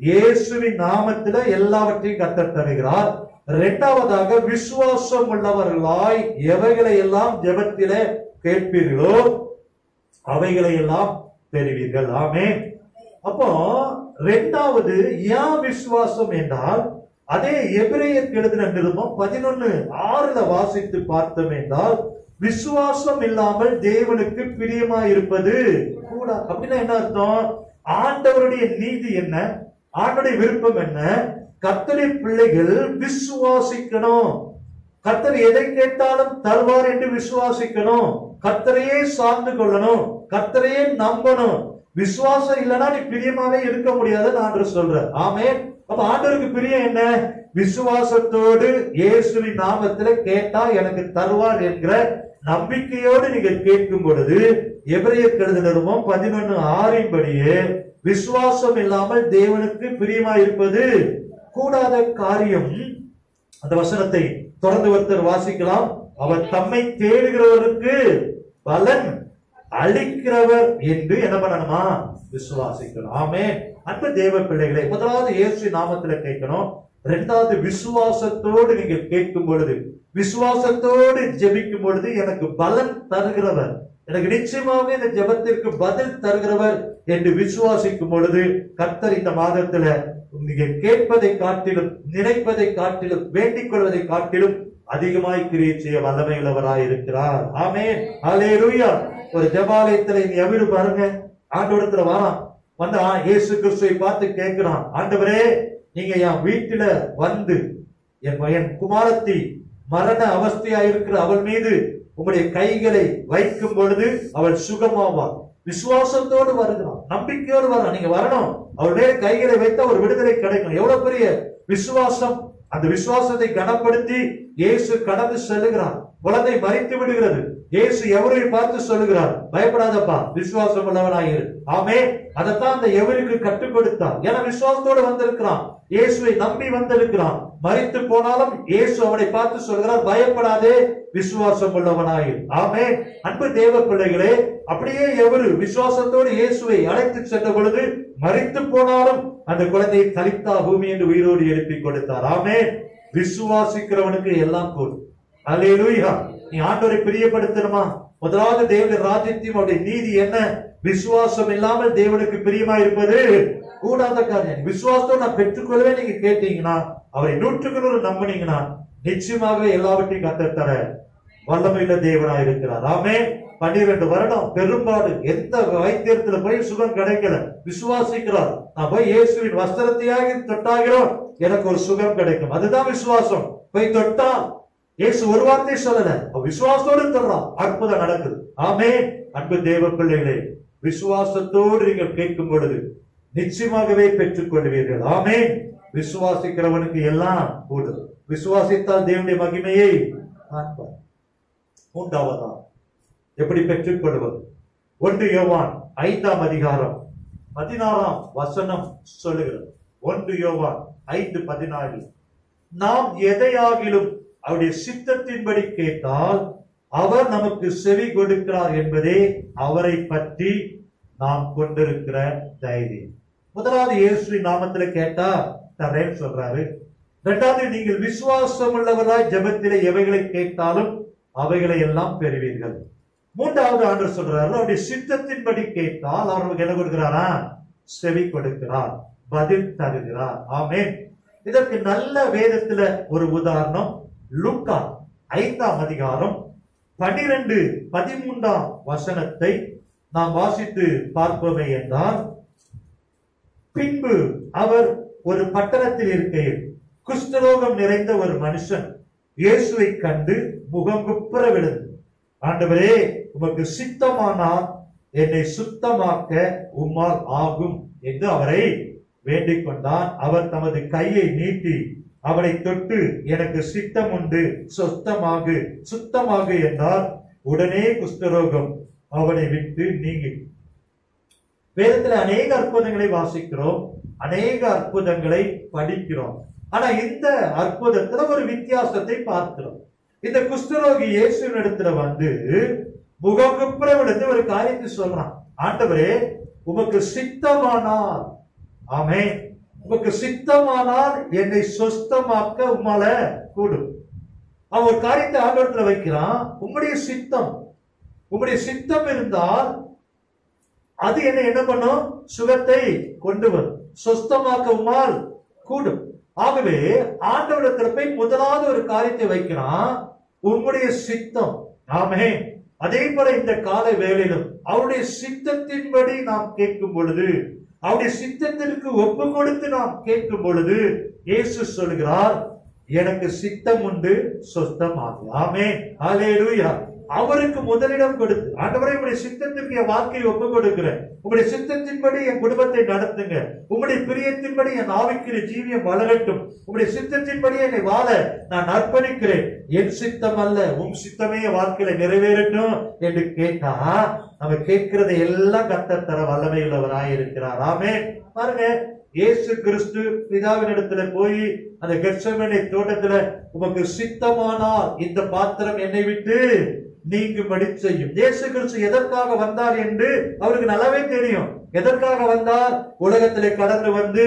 இயேசுவின் நாமத்துல எல்லாவற்றையும் கர்த்தர் தருகிறார். இரண்டாவதாக, விசுவாசம் உள்ளவர்களாய் எவைகளை எல்லாம் ஜெபத்திலே கேட்பீர்களோ அவைகளை எல்லாம் பெறுவீர்கள். ஆமென். அப்போ இரண்டாவது ஏன் விசுவாசம் என்றால், அதே எபிரேயர் எழுதின நிருபம் 11:6 வாசித்து பார்த்தோம் என்றால், விசுவாசம் இல்லாமல் தேவனுக்கு பிரியமாயிருப்பது கூடாது. அப்படின்னா என்ன அர்த்தம்? ஆண்டவருடைய நீதி என்ன, ஆண்டவருடைய விருப்பம் என்ன? கர்த்தருடைய பிள்ளைகள் விசுவாசிக்கணும். கர்த்தர் எதை கேட்டாலும் தருவார் என்று விசுவாசிக்கணும். கர்த்தரையே சார்ந்து கொள்ளணும், கர்த்தரையே நம்பணும். விசுவாசம் இல்லைன்னா நீ பிரியமாவே இருக்க முடியாதுன்னு ஆண்டவர் சொல்றார். ஆமென். அப்ப ஆண்டவருக்கு பிரியம் என்ன? விசுவாசத்தோடு இயேசுவின் நாமத்துல கேட்டா எனக்கு தருவார் என்கிற நம்பிக்கையோடு நீங்கள் கேட்கும் பொழுது, எபிரேயர் எழுதின 11:6 படியே விசுவாசம் இல்லாமல் தேவனுக்கு பிரியமாயிருப்பது கூடாத காரியம். அந்த வசனத்தை தொடர்ந்து ஒருத்தர் வாசிக்கலாம். அவர் தம்மை தேடுகிறவருக்கு பலன் அளிக்கிறவர் என்று என்ன பண்ணணுமா? விசுவாசிக்கணும். ஆமென். அன்பு தேவ பிள்ளைகளை, முதலாவது இயேசு நாமத்துல கேட்கணும். இரண்டாவது, விசுவாசத்தோடு நீங்கள் கேட்கும் பொழுது, விசுவாசத்தோடு ஜெபிக்கும் பொழுது எனக்கு பலன் தருகிறவர், எனக்கு நிச்சயமாக இந்த ஜெபத்திற்கு பதில் தருகிறவர் என்று விசுவாசிக்கும் பொழுது, கர்த்தர் இந்த மாதத்துல நீங்க கேட்பதை காட்டிலும், நினைப்பதை காட்டிலும், வேண்டிக் கொள்வதை காட்டிலும் அதிகமாய் கிரியை செய்ய வல்லமை உள்ளவராய் இருக்கிறார். ஆமென், ஹல்லேலூயா. ஒரு ஜெபாலயத்துல நீ எவ்வளவு பாருங்க, ஆண்டவரத்துல வரான், வந்து இயேசு கிறிஸ்துவை பார்த்து கேட்கிறான், ஆண்டவரே நீங்க என் வீட்டுல வந்து என் குமாரத்தி மரண அவஸ்தையா இருக்கிற அவள் மீது உங்களுடைய கைகளை வைக்கும் பொழுது அவள் சுகமாவாள். விசுவாசத்தோடு வருகிறான், நம்பிக்கையோடு வரான். நீங்க வரணும், அவருடைய கைகளை வைத்து அவர் விடுதலை கிடைக்கும். எவ்வளவு பெரிய விசுவாசம்! அந்த விசுவாசத்தை கனப்படுத்தி இயேசு கடந்து செல்லுகிறார். குழந்தை மறித்து விடுகிறது. இயேசு எவரை பார்த்து சொல்லுகிறார், பயப்படாதப்பா, விசுவாசம் உள்ளவனாயிரு. ஆமென். அதைத்தான் அந்த எவருக்கு கற்றுக் கொடுத்தார். ஏன்னா விசுவாசத்தோடு வந்திருக்கிறான், இயேசுவை நம்பி வந்திருக்கிறான். மறித்து போனாலும் இயேசு அவனை பார்த்து சொல்கிறார், பயப்படாதே, விசுவாசம் உள்ளவனாயிரு. ஆமென். அன்பு தேவ பிள்ளைகளே, அப்படியே எவரு விசுவாசத்தோடு இயேசுவை அழைத்து சென்ற பொழுது மறித்து போனாலும் அந்த குழந்தையை தலித்தா பூமி என்று உயிரோடு எழுப்பி கொடுத்தார். ஆமென். விசுவாசிக்கிறவனுக்கு எல்லாம் கூடும். அல்லேலூயா. நீ ஆண்டவரை பிரியப்படுத்தணுமா? முதலாவது தேவனுடைய ராஜ்யத்தையும் அவருடைய நீதி என்ன? விசுவாசம் இல்லாமல் தேவனுக்கு பிரியமா இருப்பது கூடாத காரியம். விசுவாசத்தோடு நான் பெற்றுக்கொள்ளவே நீங்க கேட்டீங்கன்னா, அவரை 100% நம்பினீங்கன்னா, நிச்சயமாகவே எல்லாவற்றையும் கர்த்தர் தர வல்லமையுள்ள தேவனாய் இருக்கிறார். ஆமென். 12 வருடம் பெரும்பாடு, எந்த வைத்தியத்துல போய் சுகம் கிடைக்கல, விசுவாசிக்கிறார். நான் போய் இயேசுவின் வஸ்திரத்தையாக தொட்டாகிறோம், எனக்கு ஒரு சுகம் கிடைக்கும். அதுதான் விசுவாசம். போய் தொட்டா இயேசு ஒரு வார்த்தை சொல்லல, விசுவாசத்தோடு தொடுறான், அற்புதம் நடக்குது. ஆமென். அன்பு தேவ பிள்ளைகளே, விசுவாசத்தோடு நீங்கள் கேட்கும் பொழுது நிச்சயமாகவே பெற்றுக் கொள்வீர்கள். ஆமென். விசுவாசிக்கிறவனுக்கு எல்லாம் கூடும். விசுவாசித்தால் தேவனுடைய மகிமையை காண்பார். மூன்றாவதா எப்படி பெற்றுக் கொள்வது? 1 யோவான் 5ஆம் அதிகாரம் 16ஆம் வசனம் சொல்லுகிறது. 1 யோவான் 5:14, நாம் எதையாகிலும் அவருடைய சித்தத்தின்படி கேட்டால் அவர் நமக்கு செவி கொடுக்கிறார் என்பதே அவரை பற்றி நாம் கொண்டிருக்கிற தைரியம். முதலாவது இயேசுவின் நாமத்துல கேட்டா தரேன்னு சொல்றாரு. இரண்டாவது, நீங்கள் விசுவாசம் உள்ளவராய் ஜெபத்திலே எவைகளை கேட்டாலும் அவைகளை எல்லாம் பெறுவீர்கள். மூன்றாவது ஆண்டவர் சொல்றாரு, அவருடைய சித்தத்தின்படி கேட்டால் அவர்களுக்கு என்ன கொடுக்கிறாரா? செவி கொடுக்கிறார், பதில் தருகிறார். ஆமென். இதற்கு நல்ல வேதத்துல ஒரு உதாரணம் லூக்கா 5ஆம் அதிகாரம் 12-13 வசனத்தை நாம் வாசித்து பார்ப்போமே என்றால், பின்பு அவர் ஒரு பட்டணத்தில் இருக்கையில் குஷ்டரோகம் நிறைந்த ஒரு மனுஷன் இயேசுவை கண்டு முகங்குப்புற விழுந்து, ஆண்டவரே, உமக்கு சித்தமானால் என்னை சுத்தமாக்க உம்மால் ஆகும் என்று அவரை வேண்டிக் கொண்டான். அவர் தமது கையை நீட்டி அவனை தொட்டு, எனக்கு சித்தம் உண்டு, சுத்தமாகு என்றார். உடனே குஷ்டரோகம் அவனை விட்டு நீங்கி. வேதத்துல அநேக அற்புதங்களை வாசிக்கிறோம், அநேக அற்புதங்களை படிக்கிறோம். ஆனா இந்த அற்புதத்துல ஒரு வித்தியாசத்தை பார்க்கிறோம். இந்த குஷ்டரோகி இயேசுவின் இடத்துல வந்து முகங்குப்புற விழுந்து ஒரு காரியத்தை சொல்றான், ஆண்டவரே, உமக்கு சித்தமானால், ஆமென், உமக்கு சித்தமானால் என்னை சொஸ்தமாக்க உம்மால கூடும். அவன் ஒரு காரியத்தை ஆண்டவரத்துல வைக்கிறான், உம்முடைய சித்தம் இருந்தால் அது என்ன பண்ணும்? சுகத்தை கொண்டு வரும், சொஸ்தமாக்க உம்மால் கூடும். ஆகவே ஆண்டவரிடத்துல போய் முதலாவது ஒரு காரியத்தை வைக்கிறான், உம்முடைய சித்தம். ஆமென். அதே போல இந்த கால வேளையிலும் அவருடைய சித்தத்தின்படி நாம் கேட்கும் பொழுது, அவருடைய சித்தத்திற்கு ஒப்பு கொடுத்து நாம் கேட்கும் பொழுது, இயேசு சொல்கிறார், எனக்கு சித்தம் உண்டு, சொஸ்தமாகு. ஆமென். ஹல்லேலூயா. அவருக்கு முதலிடம் கொடுத்து, ஆண்டவரே, உங்களுடைய சித்தத்திற்கு என் வாழ்க்கையை ஒப்பு கொடுக்கிறேன், உங்களுடைய சித்தத்தின்படி என் குடும்பத்தை நடத்துங்க, உங்களுடைய பிரியத்தின்படி என் ஆவிக்குரிய ஜீவியம் வளரட்டும், உங்களுடைய சித்தத்தின்படி என்னை வாழ நான் அர்ப்பணிக்கிறேன், என் சித்தம் அல்ல உம் சித்தமே என் வாழ்க்கையில நிறைவேறட்டும் என்று கேட்டா, நம்ம கேட்கிறதை எல்லாம் கர்த்தர் தர வல்லமை உள்ளவராய் இருக்கிறார். ஆமென். பாருங்க, இயேசு கிறிஸ்து பிதாவின் இடத்துல போய் அந்த கெத்செமனே தோட்டத்துல, உமக்கு சித்தமானால் இந்த பாத்திரம் என்னை விட்டு நீங்கும்படி செய்யும். இயேசு கிறிஸ்து எதற்காக வந்தார் என்று அவருக்கு நல்லாவே தெரியும். எதற்காக வந்தார்? உலகத்திலே கடந்து வந்து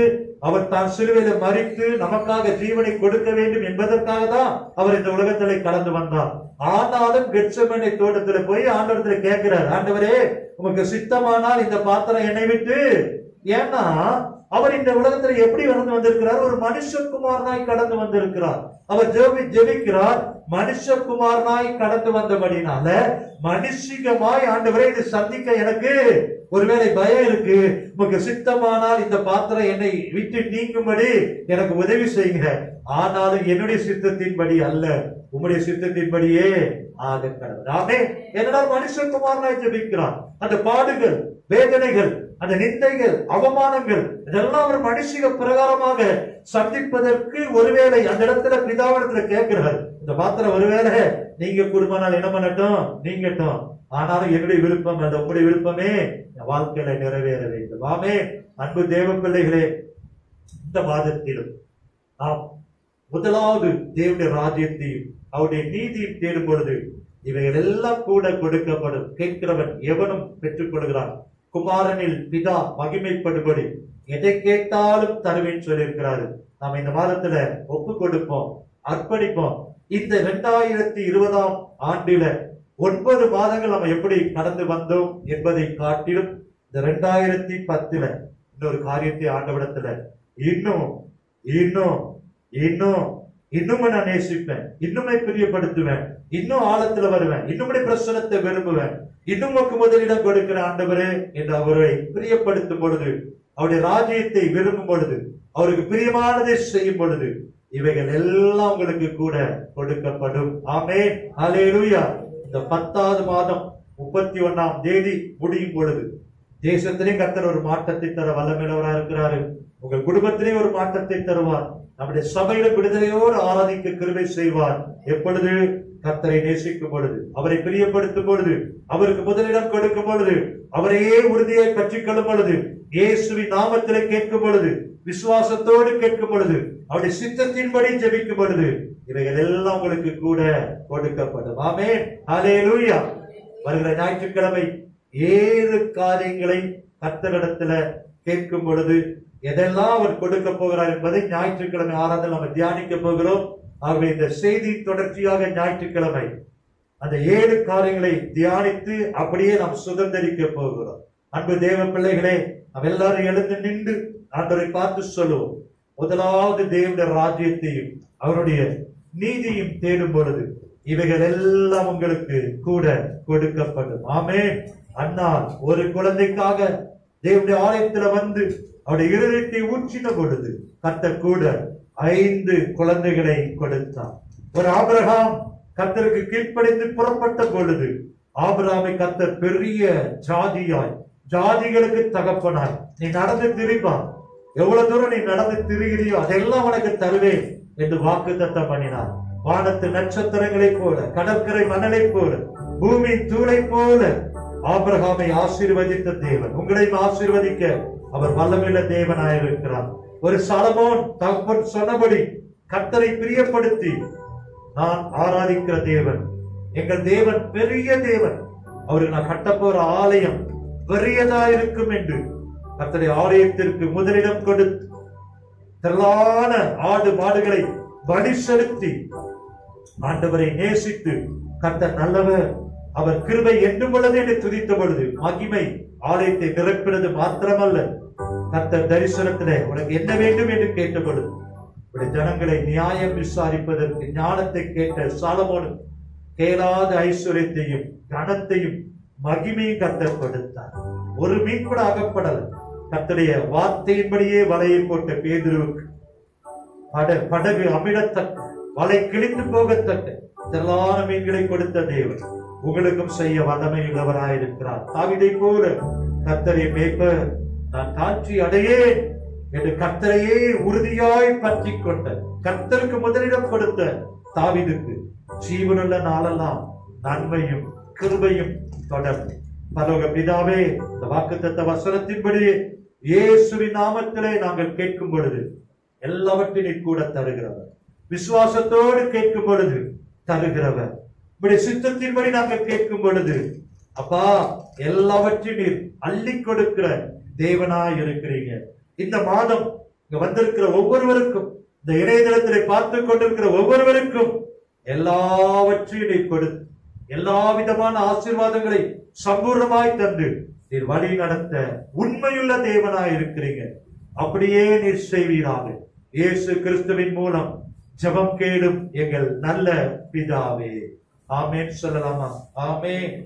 அவர் தான் சிலுவையில மரித்து நமக்காக ஜீவனை கொடுக்க வேண்டும் என்பதற்காக தான் அவர் இந்த உலகத்திலே கடந்து வந்தார். ஆனாலும் கெத்செமனே தோட்டத்துல போய் ஆண்டவரத்துல கேட்கிறார், ஆண்டவரே, உமக்கு சித்தமானால் இந்த பாத்திரம் என்னை விட்டு. ஏன்னா அவர் இந்த உலகத்துல எப்படி கடந்து வந்திருக்கிறார்? ஒரு மனுஷகுமாரனாய் கடந்து வந்திருக்கிறார். அவர் ஜெபிக்கிறார், மனுஷகுமாரனாய் கடந்து வந்தபடினால மனுஷிகமாய், ஆண்டவரே, இதை சந்திக்க எனக்கு ஒருவேளை பயம் இருக்கு, உமக்கு சித்தமானால் இந்த பாத்திரம் என்னை விட்டு நீங்கும்படி எனக்கு உதவி செய்யுங்க, ஆனாலும் என்னுடைய சித்தத்தின்படி அல்ல, உம்முடைய சித்தத்தின்படியே ஆக கடவுள். ஆமென். என்னடா மனுஷகுமாரனாய் ஜெபிக்கிறார். அந்த பாடுகள், வேதனைகள், அந்த நிந்தைகள், அவமானங்கள், இதெல்லாம் ஒரு மனுஷிக பிரகாரமாக சந்திப்பதற்கு ஒருவேளை அந்த இடத்துல பிதாவிடத்துல கேட்கிறார், இந்த பாத்திரம் ஒருவேளை நீங்க குடும்பனால் என்ன பண்ணட்டும், நீங்கட்டும், ஆனாலும் என்னுடைய விருப்பம் அந்த உங்களுடைய விருப்பமே என் வாழ்க்கையில நிறைவேற வேண்டும். ஆமென். அன்பு தேவ பிள்ளைகளே, இந்த மாதத்திலும் நாம் முதலாவது தேவனுடைய ராஜ்யத்தையும் அவருடைய நீதியும் தேடும் பொழுது இவைகள் எல்லாம் கூட கொடுக்கப்படும். கேட்கிறவன் எவனும் பெற்றுக் கொள்கிறான். குமாரனில் பிதா மகிமைப்படும்படி எதை கேட்டாலும் தருவேன் சொல்லியிருக்கிறாரு. நாம் இந்த மாதத்துல ஒப்பு கொடுப்போம், அர்ப்பணிப்போம். இந்த 2020ஆம் ஆண்டில 9 மாதங்கள் நம்ம எப்படி கடந்து வந்தோம் என்பதை காட்டிலும் இந்த 2010ல இன்னொரு காரியத்தை ஆண்டவிடத்துல இன்னும் இன்னும் இன்னும் இன்னுமே நான் நேசிப்பேன், இன்னுமே பிரியப்படுத்துவேன், இன்னும் ஆழத்துல வருவேன், இன்னும் பிரசனத்தை விரும்புவேன், இன்னும் முதலிடம் கொடுக்கிற ஆண்டவரே என்று அவரை பிரியப்படுத்தும் பொழுது, அவருடைய ராஜ்யத்தை விரும்பும் பொழுது, அவருக்கு பிரியமானதை செய்யும் பொழுது இவைகள் எல்லாம் உங்களுக்கு கூட கொடுக்கப்படும். ஆமென். ஹல்லேலூயா. இந்த 10வது மாதம் 31ஆம் தேதி முடியும் பொழுது தேசத்திலே கர்த்தர் ஒரு மாற்றத்தை தர வல்லமையுள்ளவராக இருக்கிறாரு. உங்கள் குடும்பத்திலே ஒரு மாற்றத்தை தருவார். நம்முடைய சபையில விடுதலையோடு ஆராதிக்க கிருபை செய்வார். எப்பொழுது? கர்த்தரை நேசிக்கும் பொழுது, அவரை பிரியப்படுத்தும் பொழுது, அவருக்கு முதலிடம் கொடுக்கும் பொழுது, அவரையே உறுதியை பற்றிக் கொள்ளும் பொழுது, இயேசுவின் நாமத்திலே கேட்கும் பொழுது, விசுவாசத்தோடு கேட்கும் பொழுது, அவருடைய சித்தத்தின்படி ஜெபிக்கும் பொழுது, இவைகள் எல்லாம் உங்களுக்கு கூட கொடுக்கப்படும். ஆமென், ஹல்லேலூயா. வருகிற ஞாயிற்றுக்கிழமை 7 காரியங்களை கர்த்தரிடத்துல கேட்கும் பொழுது எதெல்லாம் அவர் கொடுக்க போகிறார் என்பதை ஞாயிற்றுக்கிழமை ஆராதனையில் நம்ம தியானிக்க போகிறோம். ஆகவே இந்த செய்தி தொடர்ச்சியாக ஞாயிற்றுக்கிழமை அந்த 7 காரியங்களை தியானித்து அப்படியே நாம் சுதந்திரிக்க போகிறோம். அன்பு தேவ பிள்ளைகளே, நாம் எல்லாரும் எழுந்து நின்று ஆண்டவரை பார்த்து சொல்லுவோம். முதலாவது தேவனுடைய ராஜ்யத்தையும் அவருடைய நீதியும் தேடும் பொழுது இவைகள் எல்லாம் உங்களுக்கு கூட கொடுக்கப்படும். ஆமென். அன்னால் ஒரு குழந்தைக்காக தேவனுடைய ஆலயத்துல வந்து அவருடைய இருதயத்தை ஊற்றின பொழுது கர்த்தர் கூட 5 குழந்தைகளை கொடுத்தார். ஒரு ஆபிரகாம் கர்த்தருக்கு கீழ்ப்படிந்து புறப்பட்ட பொழுது ஆபிரகாமை கர்த்தர் பெரிய ஜாதியாய், ஜாதிகளுக்கு தகப்பனாய், நீ நடந்து திரிப்பா, எவ்வளவு தூரம் நீ நடந்து திரிகிறியோ அதெல்லாம் உனக்கு தருவேன் என்று வாக்குத்தத்தம் பண்ணினார். வானத்து நட்சத்திரங்களை போல, கடற்கரை மணலை போல, பூமி தூளை போல ஆபிரகாமை ஆசீர்வதித்த தேவன் உங்களையும் ஆசீர்வதிக்க அவர் வல்லமையுள்ள தேவனாயிருக்கிறார். ஒரு சாலமோன் தகப்பன் சொன்னபடி கர்த்தரை பிரியப்படுத்தி நான் ஆராதிக்கிற தேவன், எங்கள் தேவன் பெரிய தேவன், அவருக்கு நான் கட்டப்போற ஆலயம் பெரியதா இருக்கும் என்று கர்த்தருடைய ஆலயத்திற்கு முதலிடம் கொடுத்து திரளான ஆடு மாடுகளை பலி செலுத்தி ஆண்டவரை நேசித்து கர்த்தர் நல்லவர், அவர் கிருபை என்றும் உள்ளது என்று துதித்த பொழுது மகிமை ஆலயத்தை நிரப்பினது மாத்திரமல்ல, கர்த்தர் தரிசனத்திலே உனக்கு என்ன வேண்டும் என்று கேட்ட பொழுது ஜனங்களை நியாயம் விசாரிப்பதற்கு ஞானத்தை கேட்ட சாலமோன் கேளாத ஐஸ்வர்யத்தையும் கனத்தையும் மகிமையும் கர்த்தர் கொடுத்தார். ஒரு மீன் கூட அகப்படல. கர்த்தருடைய வார்த்தையின்படியே வலையை போட்ட பேதுருவுக்கு படகு அமிழத்தக்க, வலை கிழிந்து போகத்தக்க திரளான மீன்களை கொடுத்த தேவன் உங்களுக்கும் செய்ய வல்லமையுள்ளவராயிருக்கிறார். தாவீதை போல கர்த்தரை மேய்ப்பர், நான் காட்சி அடையேன் என்று கர்த்தரையே உறுதியாய் பற்றி கொண்ட, கர்த்தருக்கு முதலிடம் கொடுத்த தாவீதுக்கு ஜீவனுள்ள நாளெல்லாம் நன்மையும் கிருபையும் தொடரும். பரலோக பிதாவே, இந்த வாக்குத்தத்த வசனத்தின்படி இயேசுவின் நாமத்திலே நாங்கள் கேட்கும் பொழுது எல்லாவற்றையும் கூட தருகிறவர், விசுவாசத்தோடு கேட்கும் பொழுது தருகிறவர், இப்படி சித்தத்தின்படி நாங்கள் கேட்கும் பொழுது அப்பா எல்லாவற்றையும் அள்ளி கொடுக்கிற தேவனாய் இருக்கிறீங்க. இந்த மாதம் இங்க வந்திருக்கிற ஒவ்வொருவருக்கும், இந்த இணையதளத்திலே பார்த்து கொண்டிருக்கிற ஒவ்வொருவருக்கும் எல்லாவற்றையும் கொடுத்து எல்லா விதமான ஆசீர்வாதங்களை சம்பூர்ணமாய் தந்து நீர் வழி நடத்த உண்மையுள்ள தேவனாய் இருக்கிறீங்க. அப்படியே நீர் செய்வீராக. இயேசு கிறிஸ்துவின் மூலம் ஜெபம் கேளும் எங்கள் நல்ல பிதாவே. ஆமென் சொல்லலாமா? ஆமென்.